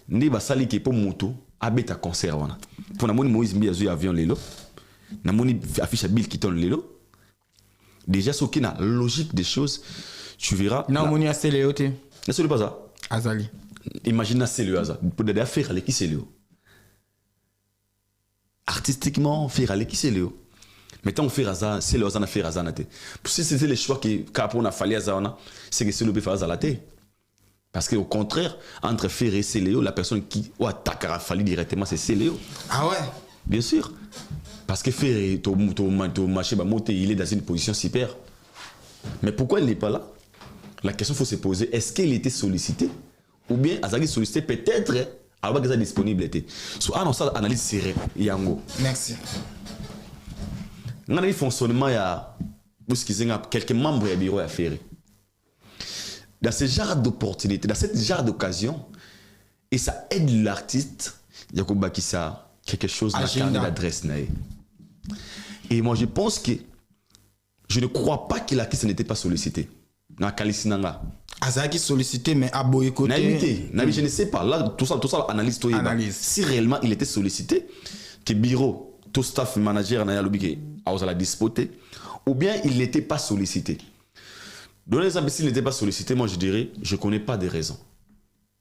S2: Ne basali qui pour moto abeta concert wana. Pour namoni Moïse Mbiazu avion lelo. Namoni affiche Bill qui tonne lelo. Déjà ce qui est la logique des choses, tu verras.
S1: Namoni a Céléo te.
S2: N'est-ce pas ça?
S1: Azali.
S2: Imagine Céléo ça. Pour des affaires avec qui Céléo. Artistiquement faire avec qui Céléo. Mettons faire ça, Céléo ça na faire ça na te. Si c'était les choix qui capon a fallu ça wana, c'est que Céléo peut faire ça la te. Parce qu'au contraire, entre Ferré et Céléo, la personne qui attaque à Fali directement, c'est Céléo.
S1: Ah ouais?
S2: Bien sûr. Parce que Ferré, il est dans une position super. Mais pourquoi il n'est pas là? La question qu'il faut se poser, est-ce qu'il était sollicité? Ou bien, Azagi sollicité peut-être avant qu'il soit disponible. So, non, ça, analyse serrée. Yango.
S1: Merci.
S2: Dans le fonctionnement, il y a quelques membres du bureau à Ferré. Dans ce genre d'opportunité, dans ce genre d'occasion, et ça aide l'artiste, il y a quelque chose dans le carnet d'adresse. Et moi, je pense que je ne crois pas que l'artiste n'était pas sollicité. Dans Kalisinanga.
S1: Azaki sollicité, mais à boycotter.
S2: Je ne sais pas. Là, tout ça, analyse. Si réellement il était sollicité, que bureau, tout staff manager n'a pas dispoté, ou bien il n'était pas sollicité. Dans l'exemple, s'il n'était pas sollicité, moi je dirais, je ne connais pas des raisons.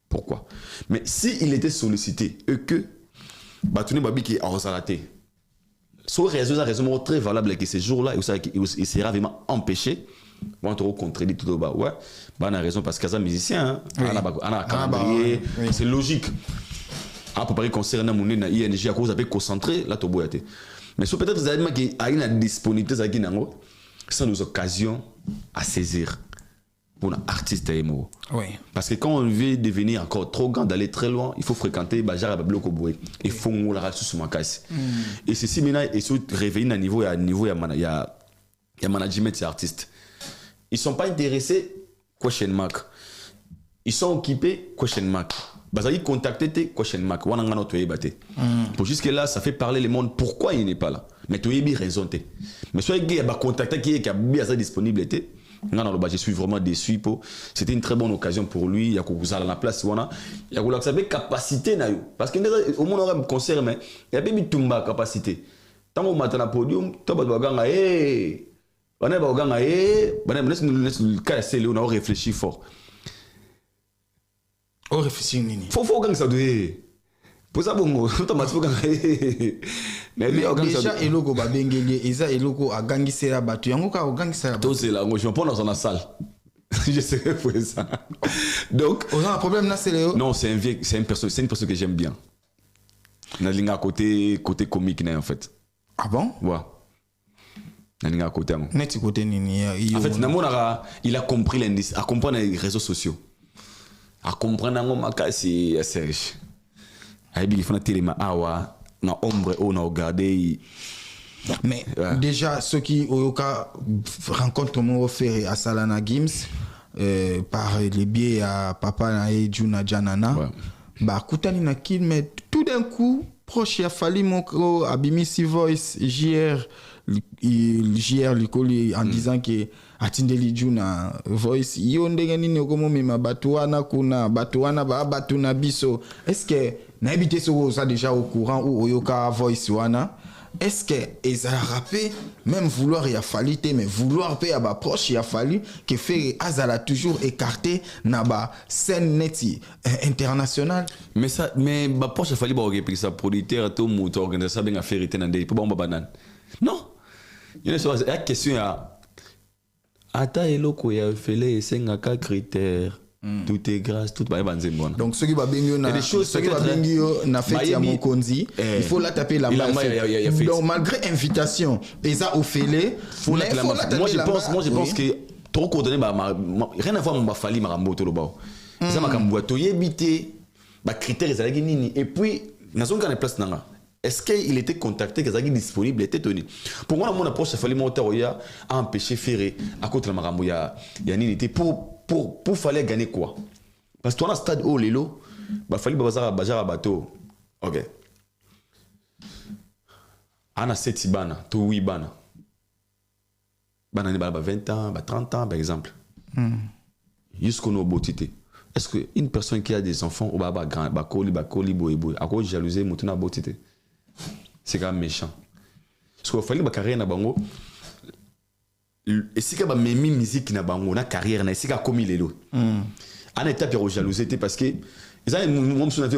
S2: Pourquoi? Mais s'il était sollicité et que Batouni Babi qui est en resalaté, c'est raison très valable que ces jours-là, il sera vraiment empêché. Moi, on contredit tout au bas. Ouais, on a raison parce qu'il y a un musicien, on a un calendrier, c'est logique. On peut pas concerner mon ING à cause de concentrer, là, tu as mais si peut-être vous avez une disponibilité, c'est nos occasions à saisir pour un artiste et moi.
S1: Oui.
S2: Parce que quand on veut devenir encore trop grand, d'aller très loin, il faut fréquenter Bajar et Bloco Boué. Il faut la race sur ma casse. Et ceci maintenant, il faut réveiller à niveau, il y a management des artistes. Ils ne sont pas intéressés, question mark. Ils sont occupés, question mark. Bazali contacté, question mark. Pour jusque-là, ça fait parler le monde pourquoi il n'est pas là. Mais tu as bien raison. Mais soit il y a contacté qui a bien sa disponibilité. Je suis vraiment déçu. C'était une très bonne occasion pour lui. Il y a la place. Il y a la capacité. Parce qu'au moins, on a un concert, mais il y a bien une capacité. Tant qu'on matin à podium, tu as on a réfléchi fort.
S1: On réfléchit nini.
S2: Faut gagner ça de. Pour ça bon, automatiquement gagner.
S1: Mais déjà eloko ba bengeli, eza eloko a gagner sera batu. Yango ka o gagner sera.
S2: Tout c'est là, moi je me prends dans la salle. Je sais pour ça. Donc,
S1: on a un problème là c'est Léo.
S2: Non, c'est une personne que j'aime bien. On a ligne côté comique en fait.
S1: Ah bon?
S2: Ouais. À côté.
S1: Net côté nini.
S2: En fait, il a compris l'indice, à comprendre les réseaux sociaux. À comprendre c'est Serge. Il faut télé awa na ombre on a regardé.
S1: Mais déjà ceux qui au cas rencontre mon Ferré à Salana Gims par les biais à papa na e Juna Janana.
S2: Ouais.
S1: Bah kutani na kid mais tout d'un coup proche ya fali moko abimisi voice JR likoli en disant que atindeli Juna voice yo ndenge nini okomomema bato wana kuna bato wana ba bato na biso. Est-ce que na habité ça déjà au courant ou oyoka voice wana? Est-ce que ils a rappé même vouloir y a fallu mais vouloir payer à ba proche y a fallu que fait azala toujours écarté na ba scène neti internationale
S2: mais ba proche a fallu ba ok ça producteur tout moto organiser bien affaire était na ndé pour ba banane non il y a une question à ata eloko ya fele esengaka critère. Tout est grâce, tout va bien.
S1: Donc ceux qui va bien na fête ya Mokonzi, il faut la taper la main. Donc malgré invitation, et ça au fêlé,
S2: faut la taper. Moi je pense que trop coordonné rien à voir mon bafali marambo to loba. Ça makambo to yebité ba critères ezalaki nini et puis nazo ngana place nanga. Est-ce qu'il était contacté, qu'il était disponible, il était tenu. Pour moi, mon approche, il fallait monter à empêcher Ferré à côté de la marambo ya nini pour fallait gagner quoi? Parce que toi, dans le stade où Lilo, il fallait bajar bateau. Ok. On a 7 bana, tout 8 bana. Bana ni 20 ans, 30 ans, par exemple. Jusqu'au nos beauté. Est-ce qu'une personne qui a des enfants, ou bakoli, boy, à cause de jalousie, monte na beauté? C'est quand même méchant. Parce qu'il fallait que carrière na bango. Et si que même musique na bango na carrière na si que comme il est là. En étape de jalousie parce que ils ont mon son fait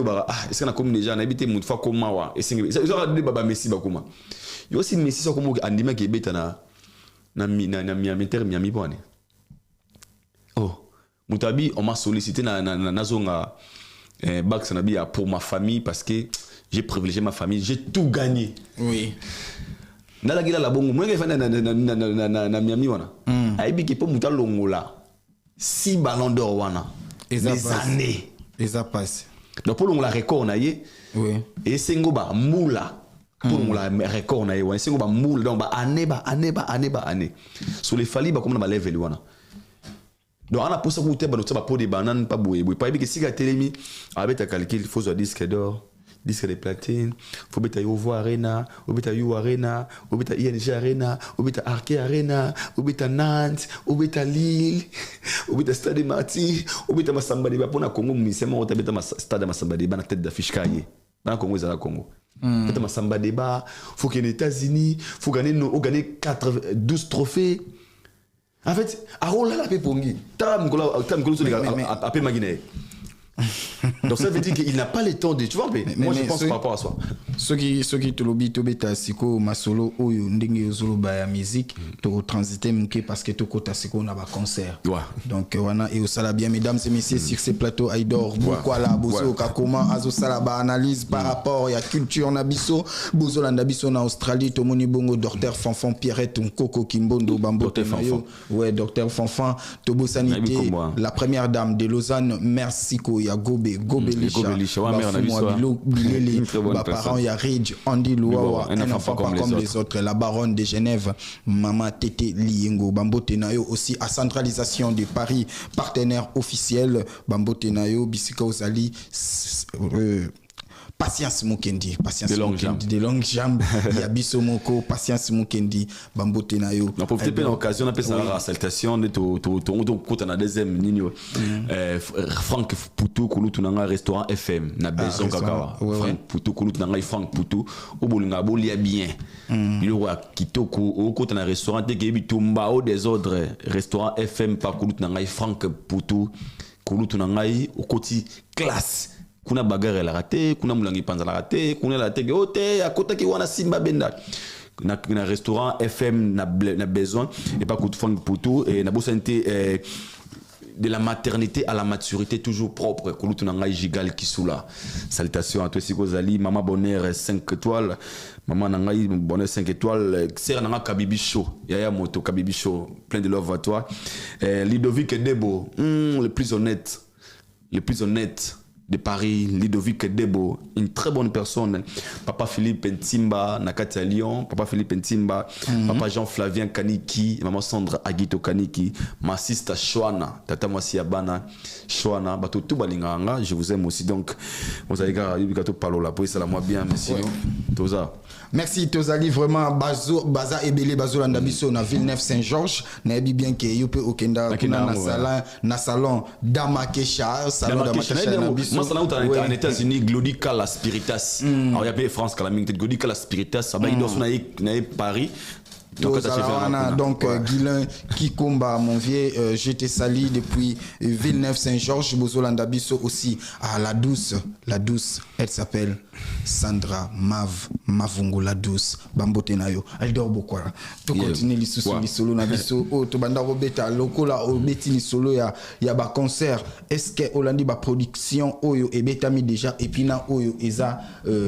S2: est-ce qu'on a comme déjà on habité mon fois comme moi et c'est ils ont dit baba Messi bakuma. Il y a aussi Messi so comme andima qui beta na Miami bonne. Oh, mutabi on m'a sollicité na zonga bax na bia pour ma famille parce que j'ai privilégié ma famille, j'ai tout gagné.
S1: Oui.
S2: Nala gila la bongo, moi na Miami wana. Aibi ki po muta longola. 6 ballons d'or wana. Des années.
S1: Et ça passe.
S2: Donc pour longola record na ye.
S1: Oui.
S2: Et sengo ba moula. Pour longola record na ye wana. Sengo ba moula donc ba année. Sur les fali ba comme na level wana. Donc on a pour ça que tu as pas des bananes pas boué. Pas aibi que si ka telemi avec ta calcul il faut soit disque d'or. Disque de platine, faut beta Yovo Arena, ou beta You Arena, ou beta ING Arena, ou beta Arke Arena, ou beta Nantes, ou beta Lille, ou beta Stade Marty, ou beta Masamba Deba. Pour na Congo, misement, ou beta Stade Masamba Deba na tête d'affiche cahier. Dans le Congo, ils ont Congo. Beta Masamba Deba, faut qu'il y ait les États-Unis, faut gagner 12 trophées. En fait, à Rola la Pépongi, Tam Kolo a Pé Maguinée. Donc ça veut dire qu'il n'a pas le temps de tu vois mais moi je pense par rapport à ça
S1: ceux qui te lobby to beta siko masolo oyo ndenge zolo ba ya musique to transiter mke parce que to kota siko na ba concert donc wana et au sala bien mesdames et messieurs sur ces plateaux Aïdor pourquoi la bozo ka comment azo sala ba analyse par rapport ya culture na biso bozo landa biso na Australie to moni bongo docteur Fanfan Pierrette Nkoko Kimbondo Bambo Tenayo ouais docteur Fanfan to bo sanité la première dame de Lausanne merci ko ya Gobe Lisha parents ya Ridge Andy Louawa un enfant pas comme les autres la baronne de Genève Mama Tete Liengo Bambo Tenayo aussi à centralisation de Paris partenaire officiel Bambo Tenayo Bisika Ozali Patience Mukendi, de longues jambes, Yabiso Moko, Patience Mukendi, Bambo Tenayo.
S2: On profite de l'occasion, on appelle ça la salutation de ton côté na deuxième ligne. Franck Poutou, Koulou Tunanga, restaurant FM, na Beson Kakawa. Franck Poutou, Koulou Tunanga, Franck Poutou, au Bolunga, Bolia bien. Il y a Kitoko, au côté na restaurant, Tegebi Tumba, au désordre, restaurant FM, par Koulou Tunanga, Franck Poutou, Koulou Tunanga, au côté classe. Kuna bagarre la raté, kuna mulangi panza la raté, kuna la tege ote, à côté qui wana simba benda. Na restaurant FM na besoin et pas coup de fond pour tout et na santé de la maternité à la maturité toujours propre. Kulutu nanga gigal kisula. Salutations à toi Sikozali, maman bonheur 5 étoiles, maman nanga bonheur 5 étoiles, sœur nanga Kabibi Show, Yaya Moto Kabibi Show, plein de love à toi. Ludovic Debo, le plus honnête. de Paris, Ludovic Debo, une très bonne personne. Papa Philippe Ntimba, Nakati à Lyon, Papa Philippe Ntimba, Papa Jean-Flavien Kaniki, Maman Sandra Agito Kaniki, ma sister Shwana, Tata Mwasi Abana, Shwana, Bato Tubalinganga, je vous aime aussi. Donc, vous avez gâteau parler la police, ça la moi bien, monsieur. Tout ça.
S1: Merci Tozali, vraiment Baza Ebele Bazo Landabiso na Villeneuve Saint-Georges, na ebi bien que yope okenda na salon Damakesha, salon Damakesha na biso.
S2: Moi ça là en États-Unis, Glodica la Spiritas. Alors il y a France quand la Glodica la Spiritas, ça va il doit na Paris.
S1: Donc, Guilain Kikomba, mon vieux, j'étais sali depuis Villeneuve Saint-Georges, Bozolanda Bisso aussi à la douce, elle s'appelle Sandra Mavungo la douce, Bambote Nayo, elle dort beaucoup. Tu continues les solo na biso, tu banda robeta, lokola obeti ni solo ya ba concert, est-ce que Olandi ba production oyo et betami déjà, et puis na oyo eza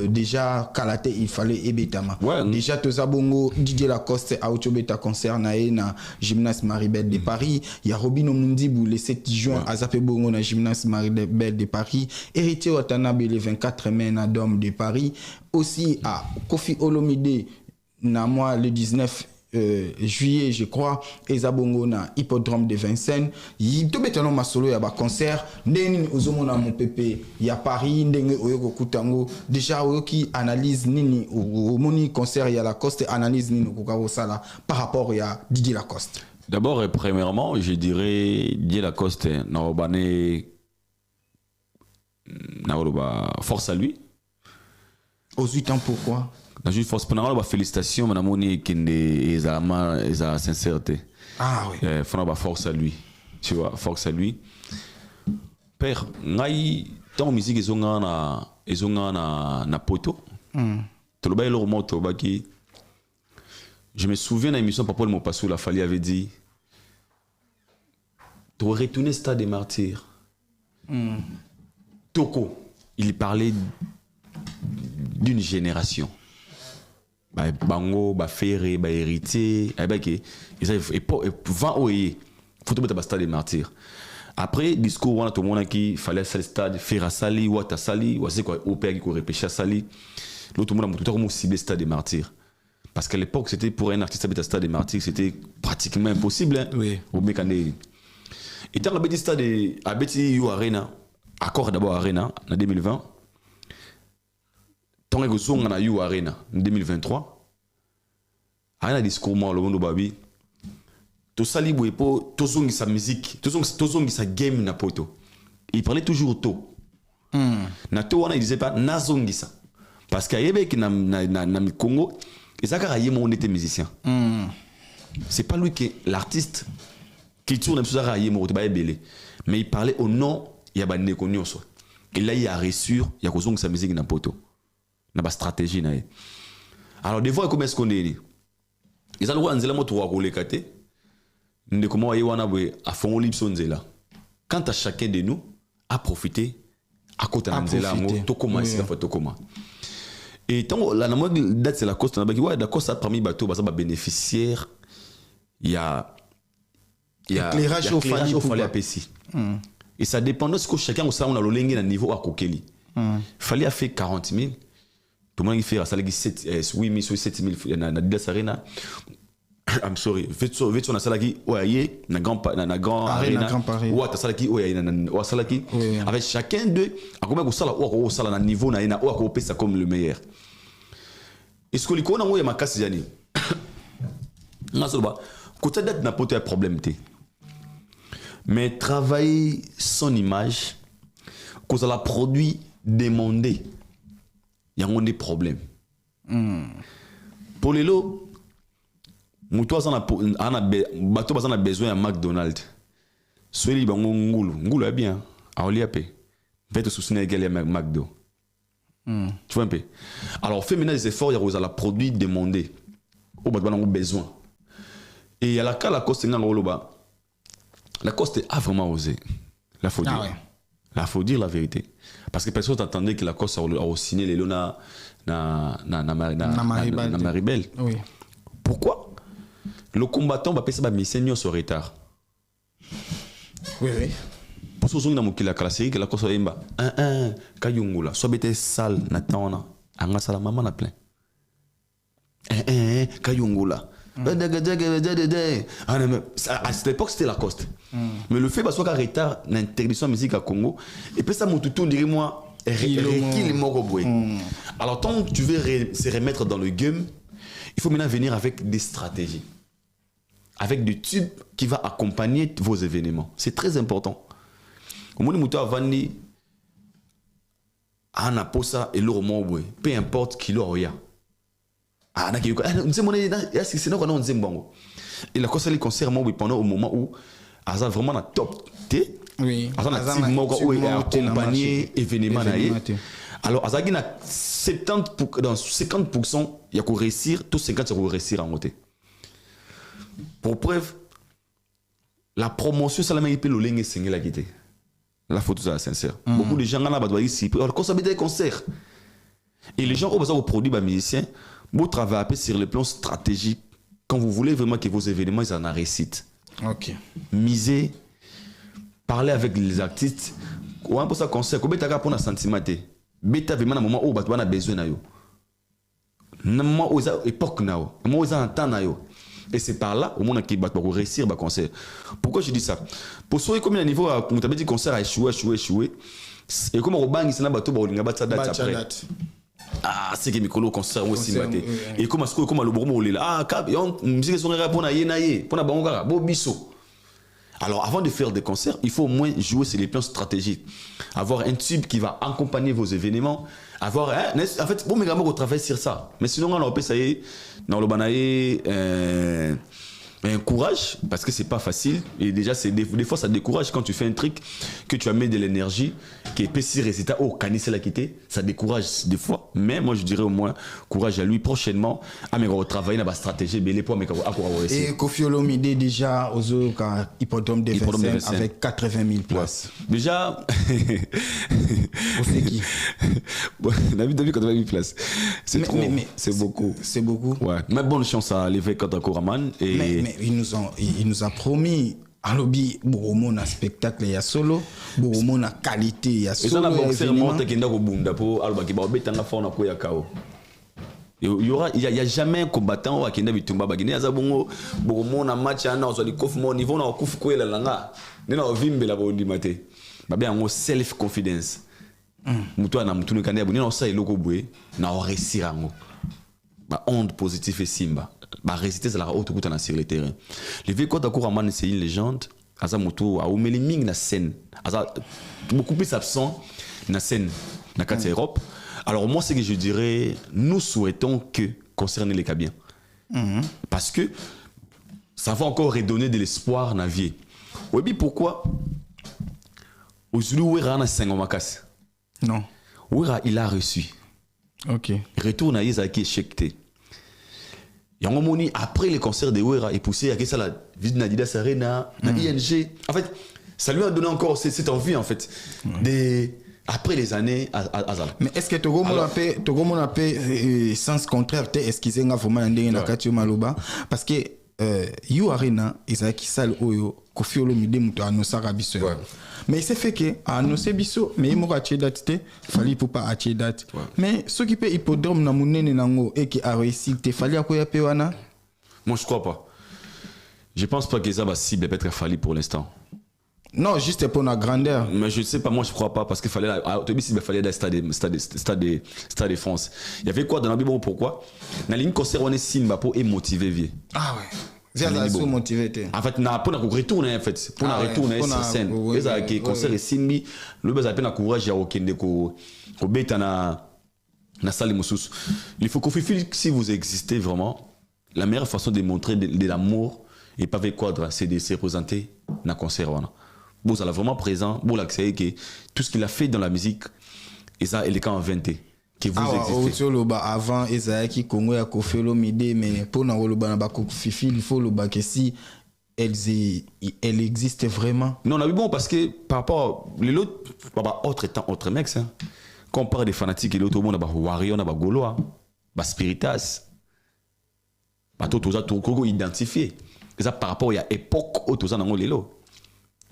S1: déjà kalaté, il fallait et betama. Déjà, tu bongo Didier Lacoste à Ochobeta concert na gymnase Maribel de Paris, il y a Robin Omundibou le 7 juin à Zapé Bongo na gymnase Maribel de Paris, Héritier Watanabe le 24 mai na Dôme de Paris, aussi à Kofi Olomide na moi le 19 juillet je crois, Ezabongo na hippodrome de Vincennes, to betano masolo ya ba concert ndeni ozomona mon pépé ya Paris ndenge oyoko kutango déjà oyoki analyse nini omoni concert ya Lacoste, analyse nini kokako sala par rapport ya Didier Lacoste.
S2: D'abord et premièrement, je dirais Didier Lacoste na obane na force à lui.
S1: Aux 8 ans pourquoi?
S2: Dans une force pendant la félicitation mon amoni kende eza sincérité.
S1: Ah oui.
S2: Faut avoir force à lui. Tu vois, force à lui. Père, ngai tant musique ezonga na poto. To loba le moto baki. Je me souviens dans l'émission Papa mon Passou la Fali avait dit tu retourner stade des martyrs. Toko, il parlait d'une génération. Bango, Ferré, héritier, ils avaient 20 oye, faut te mettre à stade des martyrs. Après, discours, on a tout le monde qui fallait faire le stade, faire à Sali, ou à Sali, ou à quoi, au père qui courait pêcher à Sali. L'autre monde a tout le monde ciblé le stade des martyrs. Parce qu'à l'époque, c'était pour un artiste habiter à stade des martyrs, c'était pratiquement impossible. Hein,
S1: oui.
S2: Au Mécané. Et tant que le stade à Betty You Arena, accord d'abord Arena, en 2020. Tant que vous avez eu Arena en 2023, Arena discours moi le monde babi, tout ça libre et pour tout zongi sa musique, tout zongi sa game na poto. Il parlait toujours tôt. Na to wana il disait pas na zongi ça, parce qu'il y avait qui na Congo, et ça car on était musicien. C'est pas lui qui est l'artiste qui tourne sur ça mon belé, mais il parlait au nom il y a bandé connu so. Et là il y a reçu, il y a que zongi sa musique na poto. Na stratégie na. Alors des fois comment est-ce qu'on est ils ont nzela moto wa kolekate ndeko mo yewana bwe afongo lipso nzela. Quant à chacun de nous à profiter à côté de nzela mo to comment ici la photo comment. Et tant la mode date c'est la coste na baki ouais d'accord ça parmi bateau ba bénéficiaire il y a
S1: éclairage au
S2: fallait APC. Et ça dépend de ce que chacun on a le lengé na niveau à kokeli. Fallait faire 40 000. Tout le monde fait ça les 7 8 000 7 000 na Didas Arena. I'm sorry. Vite na salaki oyaye na grand arena. Ou ta salaki oyaye na salaki avec chacun d'eux à combien ko sala ou sala na niveau na ina ou ko pesa comme le meilleur. Est-ce que liko na mo ya makasi yani? Ngasoba côté date na poto ya problème té. Mais travailler son image cause la produit demandé. Il y a des problèmes. Pour les lots, nous avons besoin de McDonald's. Soit il y a Ngulu est bien. Alors il y a peu. Faites soutenir les McDo. Tu vois un peu. Alors fait maintenant des efforts, il y a la produit demandé. Au bas de besoin. Et il y a la cas la Coste la Coste a vraiment osé. La faut dire. Il faut dire la vérité. Parce que personne n'attendait que la Coste a signé les lots na Maribel.
S1: Oui.
S2: Pourquoi? Le combattant va passer sa mission sur retard.
S1: Oui.
S2: pour ce dans mokila kala série que la koso yemba kayungula soit bete sale na tona anga sala maman na plein kayungula à cette époque c'était Lacoste mais le fait parce qu'il y a retard l'interdiction de musique à Congo et puis ça mon tout dirais-moi alors tant que tu veux se remettre dans le game il faut maintenant venir avec des stratégies avec des tubes qui va accompagner vos événements c'est très important au moment où tu as vendu à un posa et l'euro peu importe qui l'aurait et la cosa les concerts pendant au moment où Azal vraiment na top T
S1: oui
S2: Azal accompagné événement alors Azal na 70 dans 50% il y a qu'on réussir tout 50 pour réussir en côté pour preuve la promotion ça la même peut le lingue single la guité la photo ça sincère beaucoup de gens là doivent ici alors quand ça veut dire concert et les gens ont besoin de produits bah musiciens vous travaillez sur le plan stratégique quand vous voulez vraiment que vos événements ils en a réussite. OK. Misez, parlez avec les artistes. Ou un peu ça concert, comment tu as pour un sentiment té. Beta vraiment un moment où tu as besoin na yo. Moment où ça époque na yo, moment où ça entend na yo. Et c'est par là au moment qui va pour réussir ba concert. Pourquoi je dis ça? Pour sauver combien de niveau on t'a dit concert a échoué. Et comme au bang c'est na bato ba olinga batsa date après. C'est que Mikolo concert aussi maté et comme le bromo là musique son rap pour na yenaye pour na bangara bo biso alors avant de faire des concerts il faut au moins jouer sur les plans stratégiques avoir un tube qui va accompagner vos événements avoir en fait bon mais on travaille sur ça mais sinon on peut ça y est dans le banaye un courage parce que c'est pas facile et déjà c'est des fois ça décourage quand tu fais un truc que tu as mis de l'énergie qui est petit résultat au canissé la quitter ça décourage des fois mais moi je dirais au moins courage à lui prochainement à me retravailler dans la stratégie mais les points mais
S1: et Koffi Olomide déjà aux hippodrome de Vincennes avec 80 000 places
S2: déjà
S1: on sait qui
S2: David 80 000 places c'est trop c'est beaucoup ouais mais bonne chance à l'évêque Koraman et
S1: mais il nous a promis un lobby Boromo na spectacle ya solo Boromo na qualité ya solo
S2: et ça la boxer monte kenda ko bunda po alba ki ba betanga fona ko ya kao il y a jamais un combattant qui kenda bitumba bagine ya zabongo Boromo na match ana ozali kofu mo niveau na kofu ko langa nena ovimbe la bondi mate ba bien ngo self confidence mutu na mutu kanda boni na sa eloko bwe na o réussir ngo ba onde positive et simba ba résister à la haute coûte sur le terrain le Véco Koraman c'est une légende asa moto a omeli ming na scène asa beaucoup plus absent na scène na carte Europe alors moi c'est que je dirais nous souhaitons que concernant les Cabiens parce que ça va encore redonner de l'espoir na vie oui pourquoi aujourd'hui Wera na 5 makas
S1: non
S2: Wera il a reçu
S1: OK
S2: retour na Isaki échecté yango moni après les concerts de Wera et poussé à ça la vie de Nadidas Arena na ING en fait ça lui a donné encore cette envie en fait après les années à Zala
S1: mais est-ce que Togo mon appel sens contraire te excusez nga vraiment ndenge na kati maloba parce que You Arena Isaki Sal Oyo Koffi Olomide muto anosaka biso mais c'est fait que annoncer biso mais il m'a date fallait pour pas acheter date mais ce qui peut hippodrome na munene nango et qui a réussi te fallait akoya pe wana
S2: moi je crois pas je pense pas que ça va cible peut-être fallu pour l'instant
S1: non juste pour la grandeur
S2: mais je sais pas moi je crois pas parce qu'il fallait il fallait des stade de France il y avait quoi dans la Bible pourquoi na ligne concert on est Simba pour motiver vie
S1: ouais Via so motivé.
S2: En fait, na pour retourner en fait, pour retourner sur scène. Les qui concert et Simbi, le besoin peine courage ya okende ko beta na salle mususu. Il faut qu'on si vous existez vraiment, la meilleure façon de montrer de l'amour et pas avec quadre, c'est de se représenter na concert wana. Bon, ça là vraiment présent, bon l'accès que tout ce qu'il a fait dans la musique et ça il est quand inventé. Que vous existez.
S1: Avant Esaïki Congo ya Koffi Olomide mais pour na woloba na ba Fifi il faut le ba que si elle existe vraiment.
S2: Non, oui bon parce que par rapport les autres autre temps autre mecs hein. Quand on parle des fanatiques et l'autre monde na ba Wario na ba Goloa, ba Spiritas. Ba tout ça tout Congo identifié. Et ça par rapport il y a époque autour ça na lelo.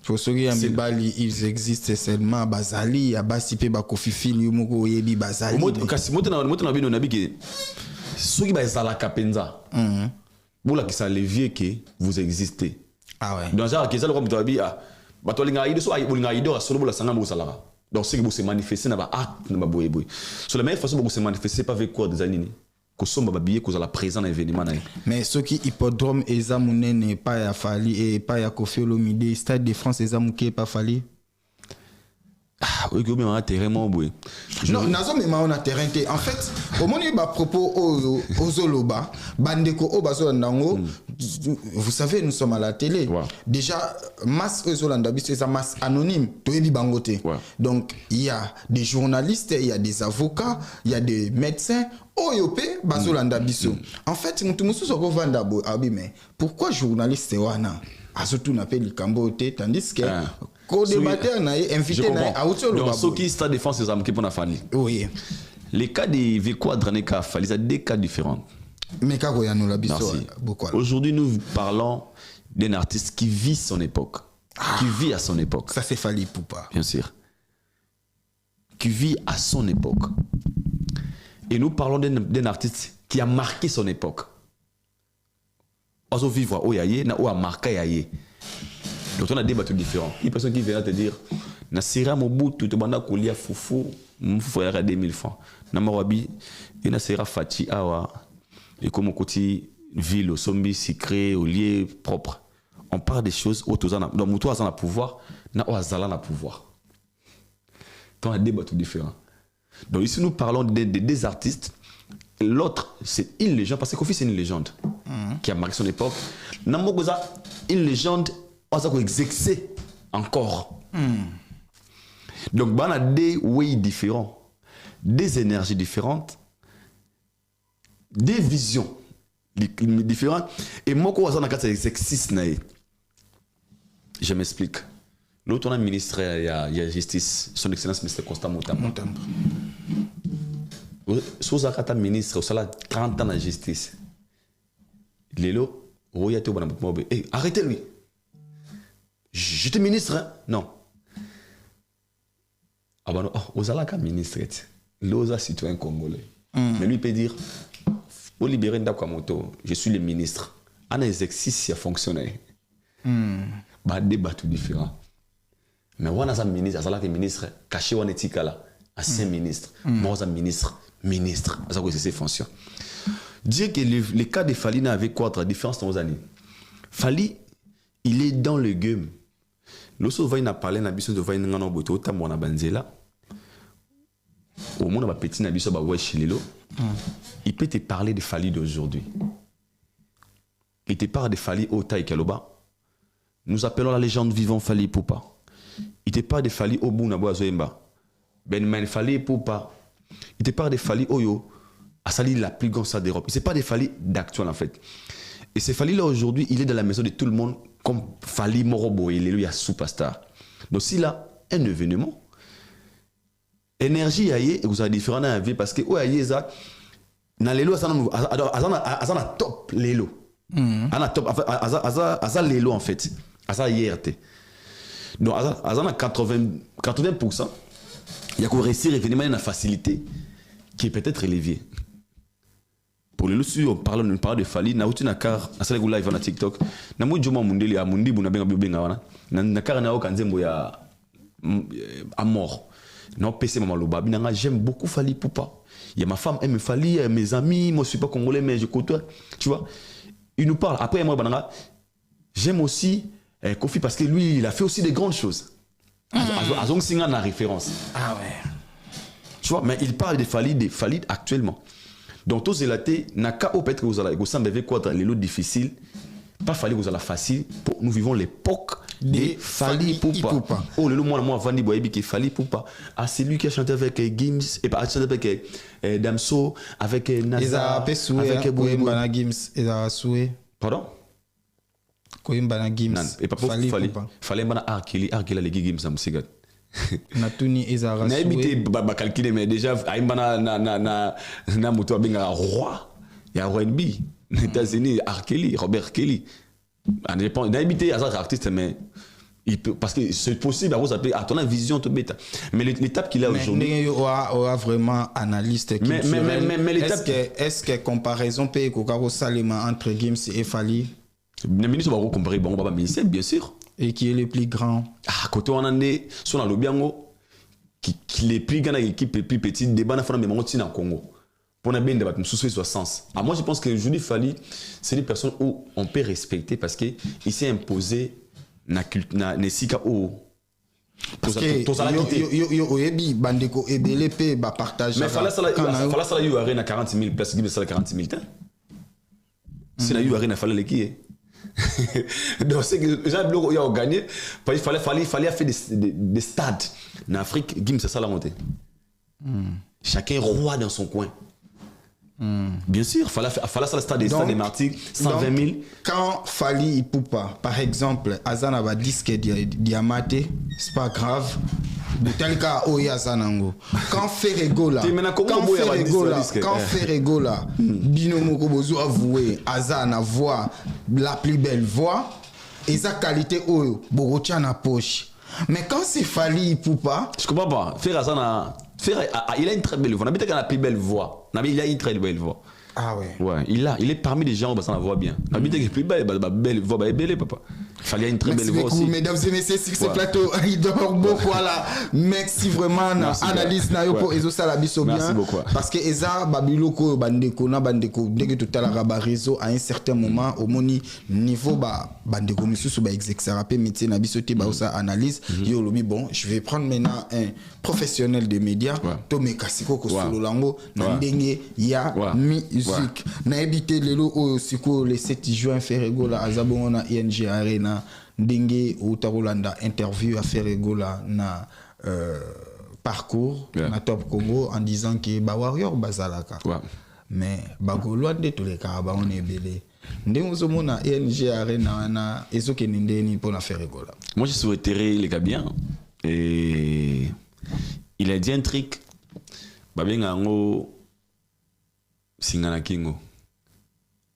S1: Pour ceux qui ont Bali, ils existent seulement Bazali, à Basipe, Bakofifil, Yumoko, Yebi, Bazali.
S2: Kasi moi na bino na biki. Ceux qui bazala kapenza. Pour la qui ça levier que vous existez.
S1: Ah ouais.
S2: Dans ça qui ça le comme tu as dit ah batolinga ido so ay bolinga ido solo bola sanga mo salara. Donc c'est que vous se manifester na ba acte na ba boye boye. Sur la meilleure façon pour se manifester pas avec quoi des années. Que sommes babillé que vous allez présent dans l'événement.
S1: Mais ceux qui hippodrome et Zamounene pas ya Fali et pas ya Kofi Olomide, Stade de France et Zamouké pas Fali.
S2: Ah oui, mais on a terrain mon boy.
S1: Non, nazo mais on a terrain. En fait, au moment où propos aux Zoloba, Bandeko Obazo Ndango, vous savez, nous sommes à la télé.
S2: Ouais.
S1: Déjà, masse Zolanda, c'est une masse anonyme, Toebi Bangote. Ouais. Donc, il y a des journalistes, il y a des avocats, il y a des médecins. Oyope, Bazolanda Bisso. En fait, mais pourquoi journaliste wana surtout n'a pas le Cambote tandis que co-débatteur n'a invité à autre
S2: donc ce qui Stade de France c'est ça qui pour Fali.
S1: Oui.
S2: Les cas de Vequadranika Fali, c'est des cas différents.
S1: Mais quand il nous la Bisso beaucoup.
S2: Aujourd'hui, nous parlons d'un artiste qui vit son époque. Qui vit à son époque.
S1: Ça c'est Fali Poupa.
S2: Bien sûr. Qui vit à son époque. Et nous parlons d'un artiste qui a marqué son époque. On vivre où il a marqué yaye. Donc on a des bateaux différents. Il y a une personne qui vient te dire Nasira Mobutu, tu banda kolia foufou, foufou yara 2000 francs. Namawabi, et Nasira Fati awa, et comme on côté ville, au sombi, sicré, au lieu propre. On parle des choses autour de donc Moutou a pouvoir, na Oazala na pouvoir. Donc on a des bateaux différents. Donc ici nous parlons des artistes. L'autre c'est une légende parce que Kofi c'est une légende qui a marqué son époque. Namogoza une légende on a exercé encore. Donc on a des ways différents, des énergies différentes, des visions différentes. Et moi quand on a quatre exercices je m'explique. L'autre, on a ministre, il y a justice, son excellence, ministre Constant Moutamba. Si vous avez un ministre, vous avez 30 ans de justice. Lélo, arrêtez-lui. Je suis ministre, hein? Non. Ah ben non, vous avez un ministre, vous êtes citoyen congolais. Mais lui peut dire, pour libérer Ndakwamoto, je suis le ministre. Un exercice qui a fonctionné. Bah, débat tout différent. Mais on a un ministre, un ministre caché on est là, ancien ministre, moi un ministre, ça c'est ses fonctions. Dire que le cas de Fali n'avait quoi de différence dans les années. Fali, il est dans le game. Lorsque vous voyez parler na biso de voyez ngana boto tambo na banzela. Au monde va petit na biso ba wesh lelo. Il peut te parler de Fali d'aujourd'hui. Il te parle de Fali au Taï Kaloba. Nous appelons la légende vivante Fali Poupa. Il te parle de Fali au bout na boazoemba. Ben Fali Poupa. Il te parle de Fali Oyo. A sali la plus grande salle d'Europe. C'est pas des Fali d'actuel en fait. Et ce Fali là aujourd'hui, il est dans la maison de tout le monde comme Fali Morobo. Il est lui à superstar. Donc s'il a un événement, énergie aïe et vous avez différent dans la vie parce que où aïe ça, dans les lots, azana top les lots. Azana top, azana les lots en fait. Azana IRT. Donc azana 80%. Il y a qu'on réussir à venir une facilité qui est peut-être élevée. Pour les lots, on parle de Fali, na uti nakar, asale gula live na TikTok. Na mou joma mundeli ya mundi buna benga benga wana. Na nakar na oka nzembo ya mort. Non PC maman loba. Binanga j'aime beaucoup Fali Poupa. Il y a ma femme aime Fali, mes amis, moi je suis pas congolais mais je côtoie, tu vois. Il nous parle après moi bananga. J'aime aussi Kofi parce que lui il a fait aussi des grandes choses. Azong Singa na référence.
S1: Ah ouais.
S2: Tu vois, mais il parle de Fali actuellement. Donc, tous les latés, naka au peut-être que vous allez, vous savez quoi dans les lots difficiles, pas Fali vous allez facile. Nous vivons l'époque de Fali Poupa. Oh, le moi, Vandi Boyebi qui Fali Poupa. Ah, c'est lui qui a chanté avec Gims, et pas chanté avec Damso, avec Naza,
S1: avec Koimbana Gims, et Soué.
S2: Pardon?
S1: Koimbana Gims.
S2: Et pas pour Fali Mbana Arkeli les Gims, ça me signe.
S1: Natuni ezara
S2: na habité ba calculer mais déjà aimbana na moto benga roi ya R&B aux États-Unis Arkeli Robert Kelly en dépend na habité as artiste mais Il peut, parce que c'est possible à ton vision de bêta. Mais l'étape qu'il a aujourd'hui.
S1: Mais il y aura vraiment analyste qui
S2: mais l'étape.
S1: Est-ce que comparaison peut être Salima entre Gims et Fally?
S2: Le ministre va comparer bon papa ministère bien sûr.
S1: Et qui est le plus grand?
S2: Ah côté on en est sur la lobiango qui est plus grand équipe et plus petit débat na fana mais mon en Congo. Pour na bien débat sous ce sens. Ah moi je pense que Julie Fally c'est une personne où on peut respecter parce que il s'est imposé na sika o
S1: parce que yo ebi bandeko ebele pe ba partage
S2: mais fala sala yu arena 40 000 places gibi sala 40 000 temps si na yu arena fala leki donc c'est que Jean Bloc il a gagné parce qu'il fallait faire des stades en Afrique Gims c'est ça la montée chacun roi dans son coin. Bien sûr, fallait ça le stade des martyrs 120 000.
S1: Quand Fally Ipupa, par exemple, Azana va disque diamaté, c'est pas grave. Tel cas Azanango. Quand Ferregola, Binomo Kobozo avoué, Azana voix la plus belle voix, et sa qualité Oyo, Borocha na poche. Mais quand c'est Fally Ipupa,
S2: je comprends pas. Azana. Il a une très belle voix. On a la plus belle voix. Il a une très belle voix.
S1: Ah ouais.
S2: Ouais, il est parmi les gens où ça la voix bien. On a la plus belle voix, belle papa. Il fallait une très belle voix aussi.
S1: Mesdames et messieurs, sur ce plateau, il dort beaucoup là. Merci vraiment na analyse na yo pour ezo sala biso bien.
S2: Merci beaucoup.
S1: Parce que eza babiloko bandeko dès que tout à la réseau à un certain moment au moni niveau bandeko misusu ba exexarape métier na biso te ba osa analyse yo lobi bon, je vais prendre maintenant un professionnel des médias to mekasiko ko solo lango na ndenge ya musique. Na ebité lelo o siko le 7 juin Ferregola azabongo na ING Arena ndenge utarolanda interview à Ferregola na parcours na Top Congo en disant que ba warrior bazalaka mais bagolo ande tous les cas ba on est belé ndenge uzomona ING Arena na ezoke ndeni pour na Ferregola.
S2: Moi je souhaiterais les gars bien et il a dit un truc babenga ngo singana kingo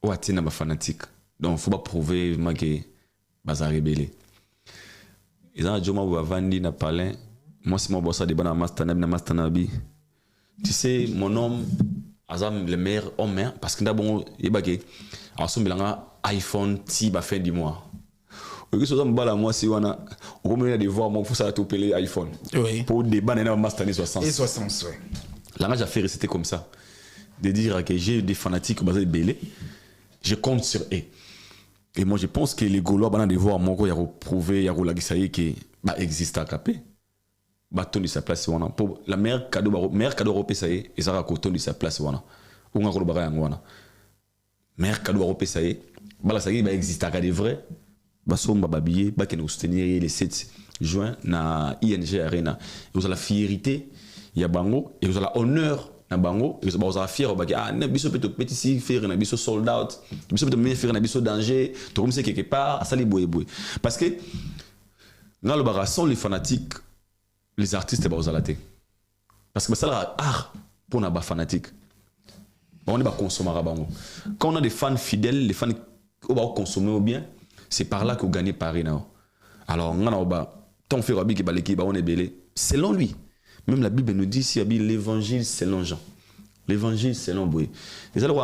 S2: ou atina ba fanatique donc faut pas prouver que baza rebelle ils ont dit moi vandi na palais moi c'est mon boss de bana mastanabi tu sais mon homme azam le meilleur homme parce que d'abord yebake asombilanga iPhone ti ba fin du mois que ça me bala moi si wana au combien de voir moi faut ça tout payer iPhone pour des bananes mastani 60
S1: et 60 ouais
S2: là j'ai fait c'était comme ça de dire que j'ai des fanatiques basés belé je compte sur eux et moi je pense que les Gaulois bana de voir mon il y a prouvé il y a la gisaïe qui bah existe à capé bâton de sa place wana pour la meilleure cadeau européen ça y est et ça a coton de sa place wana ou ngakolo bara ngwana meilleur cadeau européen ça y est bah la ça y est bah existe à des vrais bah somba babiller bah qui nous soutenir les 7 juin na ING Arena vous avez la fierté il y a bango et vous avez l'honneur na bango et vous avez fier bah ah na biso peut petit si faire na biso sold out biso peut même faire na biso danger tout comme c'est quelque part ça les boue parce que dans le bar sont les fanatiques les artistes bah vous allez parce que ça là art pour na ba fanatique on est pas consommer à bango quand on a des fans fidèles les fans qui va consommer au bien c'est par là que vous gagnez Paris now alors on a ba tant fait Rabbi qui ba l'équipe on est belé selon lui. Même la Bible nous dit si l'évangile selon Jean. L'évangile selon Boué. Les gens qui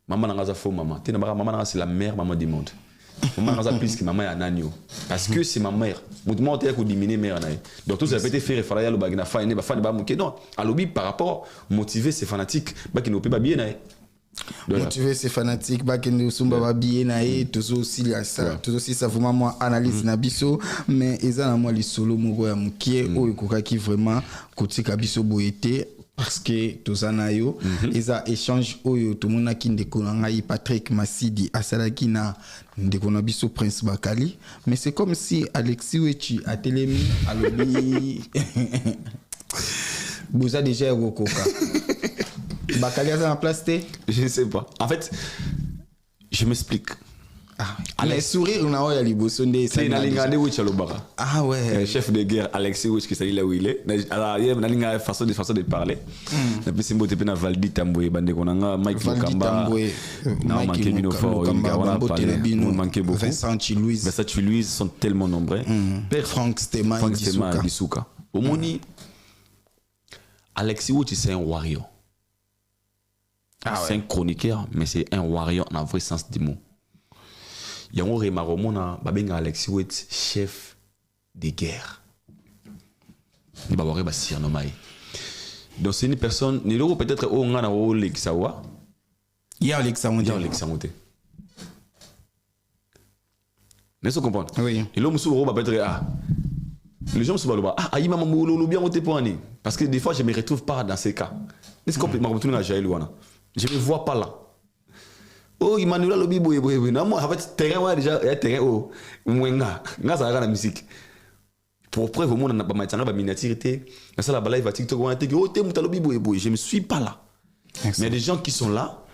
S2: maman n'a pas faux maman. Maman c'est la mère maman du monde. Maman n'a plus que maman est un agneau. Parce que c'est ma mère. Moi tu as diminuer mère naï. Donc tout ça peut être fait référer à le bagna fa ne ba fa ne ba monter non. À l'obi par rapport motiver ces fanatiques ba qui ne peut pas bien naï.
S1: Motiver ces fanatiques ba qui ne sont pas bien naï tout aussi ça tout aussi ça vraiment moi analyse na biso mais ezana moi les solo moko ya mukie o ekokaki vraiment kotika biso boyete parce que tozana yo eza échange oyo tout mona ki ndeko na ngai Patrick Masidi asalaki na ndeko na biso Prince Bakali mais c'est comme si Alexis Wechi a télémi alobi boza déjà rokoka Bakali a en place.
S2: Je ne sais pas. En fait, je m'explique.
S1: Mais sourire, on a eu liboso de
S2: c'est na lingande Witch alobara.
S1: Ah ouais.
S2: Chef de guerre Alexis Witch qui s'est là où il est. Alors il y a une façon de parler. Et puis c'est mbote pe na Valdi Tamboué bande konanga Mike Mukamba. Na manqué bino fort, il manqué beaucoup.
S1: Vincent Louise
S2: sont tellement nombreux.
S1: Père Frank Stema
S2: Disuka. Au moni Alexis Witch c'est un warrior. C'est un chroniqueur mais c'est un warrior dans le vrai sens du mot. Il y a un remarquement babenga Alexis Witch chef de guerre. Ni babore ba sirnomai. Donc c'est une personne, ni loko peut-être au ngana o leksawa.
S1: Il y a Alexandre.
S2: N'est-ce que comprendre?
S1: Oui.
S2: Et l'homme souvent peut être les gens se balent aïe maman molo bien monter pour année parce que des fois je me retrouve pas dans ces cas. N'est-ce complètement retourner à Jaïlouana. Je me vois pas là. Oh Emmanuel lobi boy non moi en fait terrain déjà terrain oh mwenga ça la musique pour preuve au monde n'a pas matanga ba miniaturité ça la balai va TikTok on a dit oh t'es lobi boy je me suis pas là. Mais il y a des gens qui sont là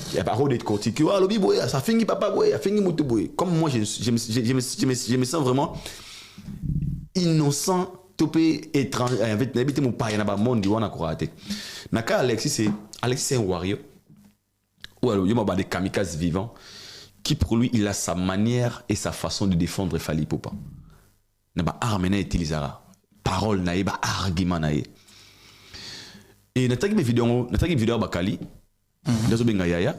S2: il y a parole d'être cortiqué oh lobi boy ça finit papa boy ça finit moto boy comme moi je me sens vraiment innocent topé étranger avec n'habiter mon père na ba monde on a croaté naka Alexis c'est un warrior. Ou alors, il y a des kamikazes vivants qui, pour lui, il a sa manière et sa façon de défendre Fally Ipupa. Il n'a pas arme à utiliser. Parole, il n'a pas argument. Et il y a des vidéos à Bakali. Il y a Yaya.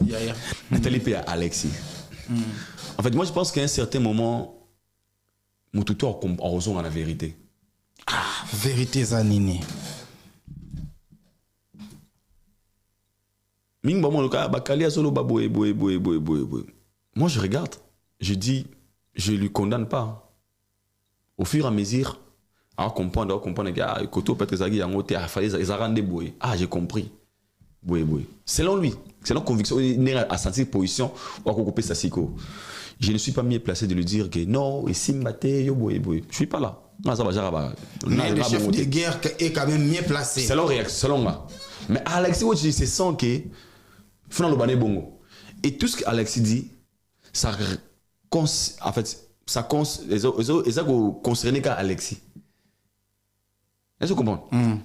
S2: Nathalie P. Alexis. En fait, moi, je pense qu'à un certain moment, mon tuteur a raison dans la vérité.
S1: Ah, vérité, Zanini.
S2: Moi je regarde, je dis, je lui condamne pas. Au fur et à mesure, à comprendre que Koto peut être j'ai compris. Selon lui, selon conviction, il a senti position ou à couper sa psycho. Je ne suis pas mieux placé de lui dire que non, ici je suis pas là.
S1: Mais le chef de guerre est quand même mieux placé.
S2: Selon moi. Mais Alexis Witch se sent que et tout ce qu'Alexis dit, ça en fait, ça concerne qu'à Alexis. Est-ce que vous comprenez?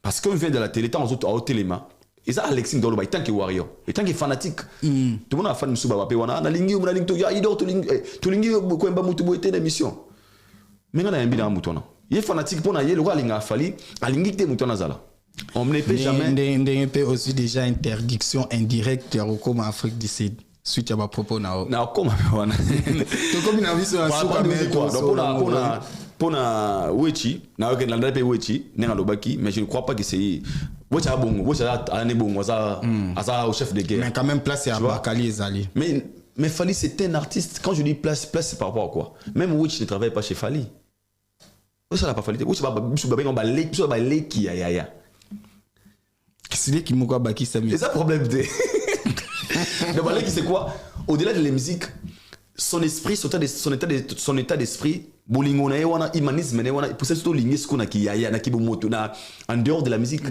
S2: Parce qu'on vient de la télé, tant aux autres à téléma, et ça Alexis dans le bail tant qu'il warrior, et tant qu'il fanatique. Tout le monde a fan de Souba Péwana, na lingi ou na lingi ya idor to lingi ko mba mutu boité d'émission. Mais on a un bilan mutona. Il est fanatique pour na yé le roi linga Fally, a lingi te mutona zala. On ne peut jamais.
S1: Il y a aussi déjà interdiction indirecte en Afrique du Sud. Suite à ma propos, non.
S2: Comment on a
S1: vu sur la soupe
S2: pour na Wechi, na aucun landais pe Wechi, n'a lobaki, mais je ne crois pas que c'est. Wechi a bon, Wechi a né bon, ça au chef de guerre.
S1: Mais quand même placé à Bakali et Zali.
S2: Mais Fally c'est un artiste. Quand je dis place c'est par rapport à quoi? Même Wechi ne travaille pas chez Fally. Wechi n'a pas Fally. Wechi va balé qui ya.
S1: C'est qui m'a baki Samy.
S2: C'est ça le problème de. Le balai qui c'est quoi? Au-delà de la musique, son esprit, son état d'esprit, bolingo na wana humanisme na wana pour ça surtout ligné ce qu'on a qui yaya na ki bomoto na en dehors de la musique.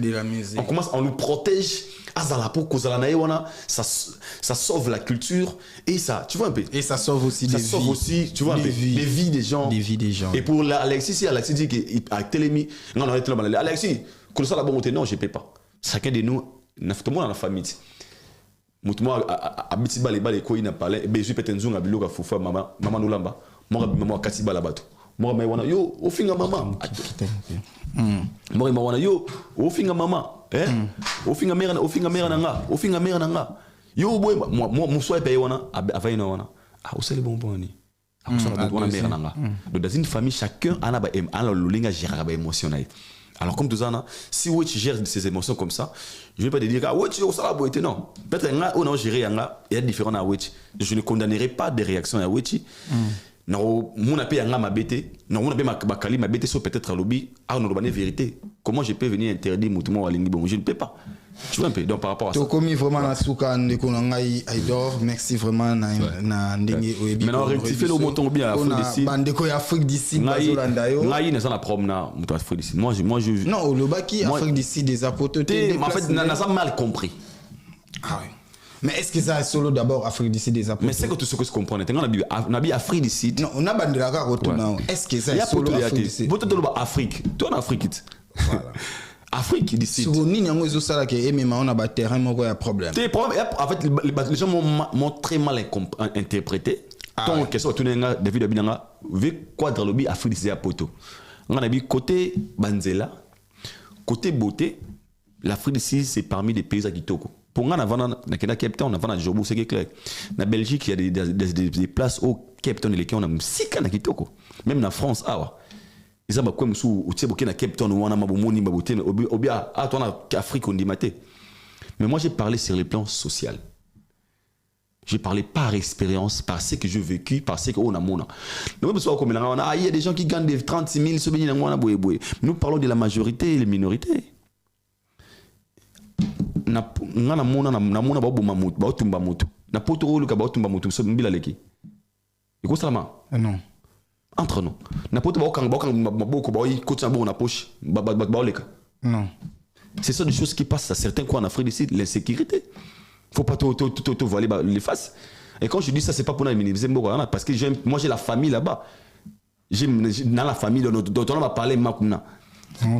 S2: On commence on lui protège azala pour cause na wana ça sauve la culture et ça tu vois un peu.
S1: Et ça sauve aussi des vies.
S2: Tu vois un peu les vies des gens. Et pour Alexis si Alexis dit que a télémi non Alexis que ça la bonne non je peux pas. Chacun de nous, tout le monde dans la famille. Moi, habiti balé ko ina parler, be je peut-être nzunga biloka fufa maman nous lamba. Moi kati bala bato. Moi mais wana yo o finga maman. Moi wana yo o finga maman, o finga mère nanga. Yo boy moi soit payé wana avaina wana. Ah o sele bonbon ni. Ah o sele bonbon mère nanga. Donc dans une famille chacun a na lolinga gérer ba émotionnel. Alors comme tout ça, si tu gères ces émotions comme ça, je ne vais pas te dire que tu es ça la non. Peut-être que on a géré il y a différents à Witch. Je ne condamnerai pas des réactions à Witch. Non, mon appel à ma bête, non, mon appel ma bakali ma bête sur peut-être à lobby, ah on a vérité. Comment je peux venir interdire mon à bon, je ne peux pas. Tu vois un peu donc par rapport à ça.
S1: Tu commis vraiment la souka ndekonangai Aïdor, merci vraiment na ndenge oyebi.
S2: Maintenant rectifier le montant bien Afrique du Sud.
S1: Bandeko ya Afrique du Sud bazolanda yo.
S2: Ngai na ça la promenade montant Afrique du Sud. Moi je
S1: non, le baki Afrique du Sud des apotes.
S2: En fait na ça mal compris.
S1: Ah oui. Mais est-ce que ça est solo d'abord Afrique du Sud des apôtres?
S2: Mais c'est que tout ce que je comprends, on a bien Afrique du Sud.
S1: Non, on a bandé retourne. Est-ce que ça est solo Afrique du Sud?
S2: Vous êtes Afrique, toi en Afrique. Voilà. Afrique du Sud.
S1: Sur ni nyango zo sala ke MMA on a ba terrain moko ya problème.
S2: En fait les gens m'ont très mal interprété. Ton question tout nga David Abinanga vu quadre lobby Afrique du Sud apôtres. On a dit côté Banzela, côté beauté, l'Afrique du Sud c'est parmi les pays à kitoko. Pour nous, on a Cape Town, on a Jobo, c'est clair. En Belgique, il y a des places au Cape Town, on a Msika na Kitoko. Même en France, ils ont comme sous au Tchèque, na Cape Town, on a Mabomoni, Maboté, Obia, toi, en Afrique, on dit maté. Mais moi, j'ai parlé sur le plan social. J'ai parlé par expérience, par ce que j'ai vécu, par ce qu'on a mon. Il y a des gens qui gagnent des 36 000, nous parlons de la majorité et les minorités. Na mona ba boma mutu ba tumba mutu na poto olu ka ba tumba mutu so mbila leki iko salama
S1: non
S2: entre nous na poto ba kan maboko ba yi kotsa bo na poche ba leka
S1: non
S2: c'est ça des choses qui passent à certains coins en Afrique du Sud, l'insécurité. Faut pas tout voiler les faces. Et quand je dis ça c'est pas pour nous minimiser parce que moi j'ai la famille là-bas. J'ai dans la famille dont on va parler maintenant.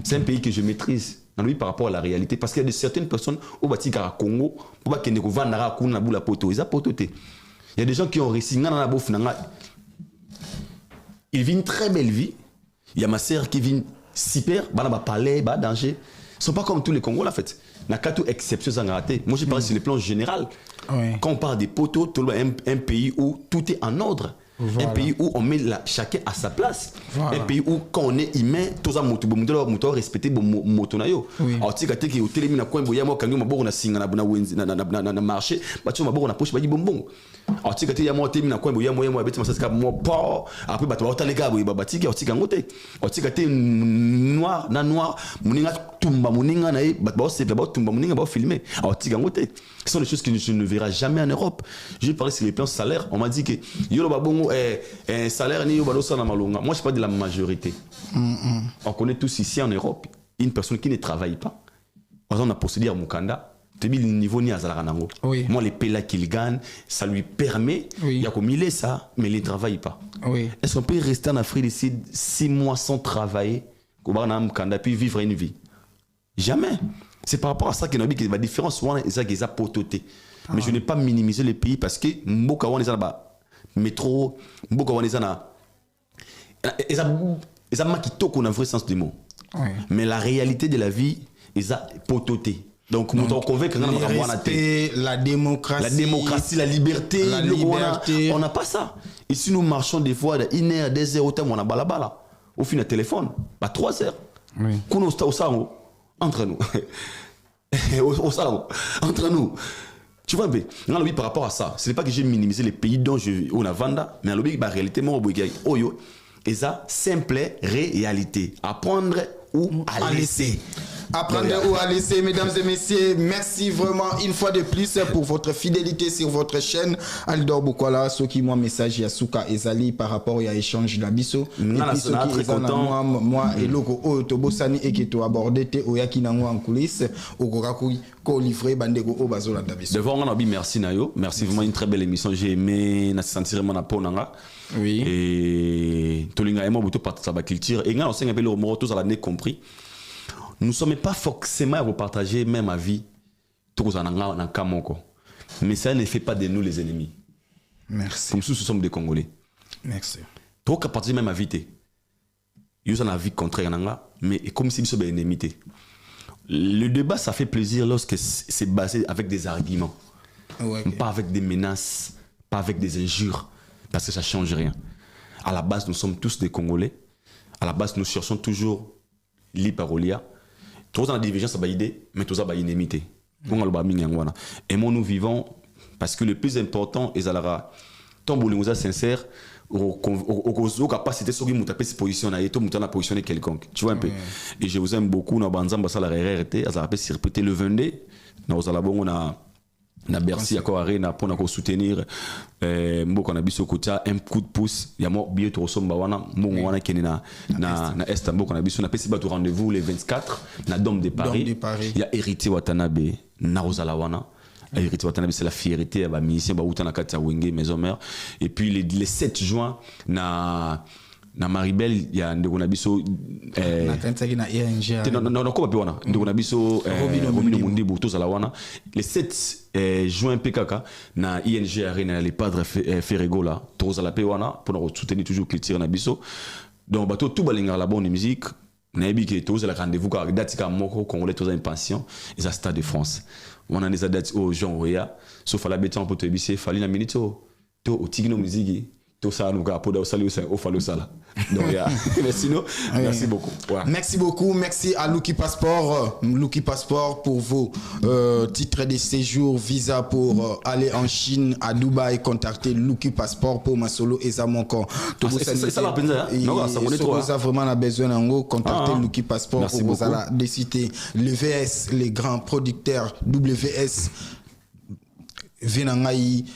S2: C'est un pays que je maîtrise. Lui par rapport à la réalité parce qu'il y a certaines personnes au Batikara Congo pour pas qu'il ne vendre kuna bula poto ils a pototé. Il y a des gens qui ont réussi ngana bof nanga. Ils vivent une très belle vie. Il y a ma sœur qui vit super ba palais ba danger. Ils sont pas comme tous les Congolais en fait. Na katou exception ça raté. Moi j'ai parlé sur le plan général. Ouais. Quand on parle des poteaux, un pays où tout est en ordre. Voilà. Un pays où on met chacun à sa place. Voilà. Un pays où quand on est humain, tout ça moto respecter moto na yo. Alors tu sais que au télémi na coin boya mo kangi maboko na singa na marché, ba tu maboko na poche ba di bonbon. Alors tu sais que ya mo télémi na coin boya mo beti masaka mo pa après ba to les gars boya ba tiki otika ngote. Alors tu sais que noir muninga tumba muninga na ba se ba tumba muninga ba filmer. Alors tu sais ngote. Ce sont des choses que je ne verrai jamais en Europe. J'ai parlé sur les plans salaires. On m'a dit que yolo babongo salaire ni yobalo sana malonga. Moi je parle de la majorité. On connaît tous ici en Europe une personne qui ne travaille pas. Par exemple, on a procédé à Mukanda. Tu dis le niveau ni azala nango. Moi les pays là qu'il gagne, ça lui permet il y a comme il est ça mais il ne travaille pas. Est-ce qu'on peut rester en Afrique du Sud 6 mois sans travailler à Mukanda puis vivre une vie? Jamais. C'est par rapport à ça qu'il y a la différence c'est qu'ils ont pototé. Mais je n'ai pas minimisé les pays parce que Mboka wan les métro, Mboka wan les ils ont makito qu'on a un vrai sens du mot. Mais la réalité de la vie, ils ont pototé. Donc nous devons convaincre
S1: la démocratie,
S2: la liberté, on n'a pas ça. Ici nous marchons des fois de 1 heure, 2 heures au temps, on a balabala. Au final téléphone, pas 3 heures. Kuno sta au sango. Entre nous. Au salon. Entre nous. Tu vois, mais par rapport à ça, ce n'est pas que j'ai minimisé les pays dont on a vendu, mais en réalité, moi, et ça, simple réalité. Apprendre ou à laisser.
S1: Apprendre ou à laisser, mesdames et messieurs, merci vraiment une fois de plus pour votre fidélité sur votre chaîne. Alidor Bokwala, ceux qui m'ont message Yasuka Ezali par rapport à l'échange d'Abisso. Et puis ceux qui sont moi et logo Otobosani et qui t'ont abordé te oyaki nango en coulisses au Goraku ko livré bandego au bazola d'Abisso.
S2: Devant on a dit merci Nayo, merci vraiment une très belle émission. J'ai aimé na sentir mon apport nanga. Oui. Et tolinga et moi buto partir sa culture et nga on s'est appelé au mot tous à l'année compris. Nous ne sommes pas forcément à vous partager même à vie, mais ça ne fait pas de nous les ennemis.
S1: Merci.
S2: Comme si nous sommes des Congolais.
S1: Merci.
S2: Toi, qu'à partager même à vie, nous avons la vie contraire, mais comme si nous sommes des ennemis. Le débat, ça fait plaisir lorsque c'est basé avec des arguments, pas avec des menaces, pas avec des injures, parce que ça ne change rien. À la base, nous sommes tous des Congolais. À la base, nous cherchons toujours l'hyparolia. Tous dans la divergence, c'est idée, mais tous dans l'inimité. Et moi, nous vivons parce que le plus important est à ton boulot sincère, au capacité de taper ses positions, et tout le monde positionné quelconque. Tu vois un peu. Et je vous aime beaucoup. Nous avons la RRT, à se répéter le 22. Nous avons na Bercy encore arena pour nous soutenir mboko na biso kota un coup de pouce ya mo billet to somba wana mbongo wana kene na est mboko na biso na pesi bato rendez-vous les 24 na Dôme de Paris. Il y a Héritier Watanabe na Rosala wana c'est la fierté à musicien bautana kati ya Wenge maison mère. Et puis les 7 juin na Maribel il y a ndeko na biso
S1: na kantaki na ING
S2: non ko wana ndeko na biso Robino Mundibu tozala wana les 7 juin PKK na ING Arena les padres Ferrego là tozala pe wana pour soutenir toujours culture na biso donc bato tout balinga la bonne musique nayebi ke tozala rendez-vous ka date ka moko congolais toza une pension et ça Stade de France on a des dates au Jean Roya sauf à la béton pour te bisser fallait na minute to au tigno musique tout ça nous pour au salut au fallo ça là donc mais sinon merci beaucoup ouais.
S1: merci à Lucky Passport pour vos titres de séjour visa pour aller en Chine à Dubaï contactez Lucky Passport pour ma solo et ça mon corps
S2: c'est ça la peine non ça on est trop
S1: ça vraiment a besoin en contacter Lucky Passport pour vous allez décider le VS les grands producteurs WS Venangai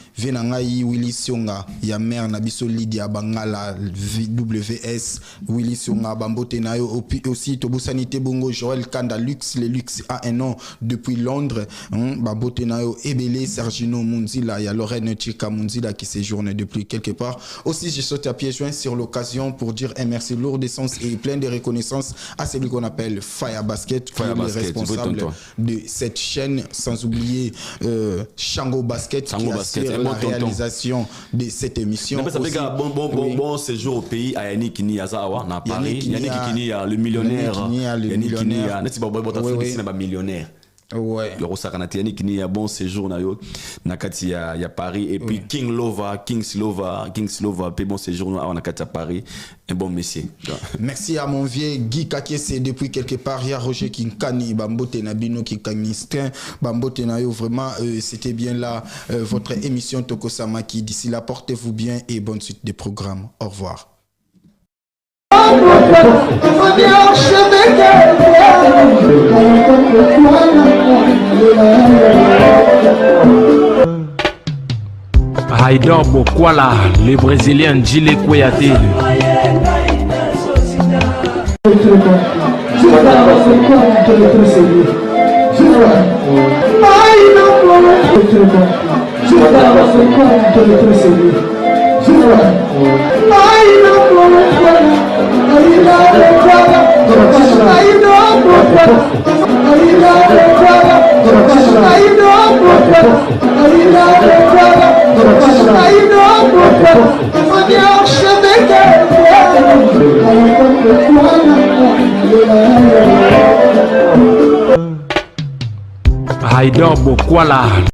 S1: Willy Sionga ya mère na biso Lydia Bangala WS Willy Sionga Bambote nayo aussi Tobosanité Bongo Joël Kanda Lux les Lux a un nom depuis Londres Bambote nayo Ebele Sergino Munzila ya Lorraine Chika Munzila qui séjourne depuis quelque part aussi je saute à pieds joints sur l'occasion pour dire un merci lourd d'essence et plein de reconnaissance à celui qu'on appelle Fire Basket qui est le responsable de cette chaîne sans oublier Shango Basket qui assure la réalisation de cette émission.
S2: Ça fait bon séjour au pays à Yannick Kini Azawa na Paris. Yannick Kini le millionnaire. Yannick Kini n'est pas millionnaire.
S1: Ouais.
S2: Le Rosakanati Yannick Kini a bon séjour na kati ya Paris et puis King Slova pe bon séjour na kati ya Paris. Un bon messier.
S1: Merci à mon vieux Guy Kakese depuis quelque part. Il y a Roger Kinkani, Bambote Nabino Kinkanistin, Bambote Nayo. Vraiment, c'était bien là votre émission Tokosamaki. D'ici là, portez-vous bien et bonne suite des programmes. Au revoir.
S3: Haïdor Bokwala, le Brésilien Gile Kouyaté. Haïdor Bokwala.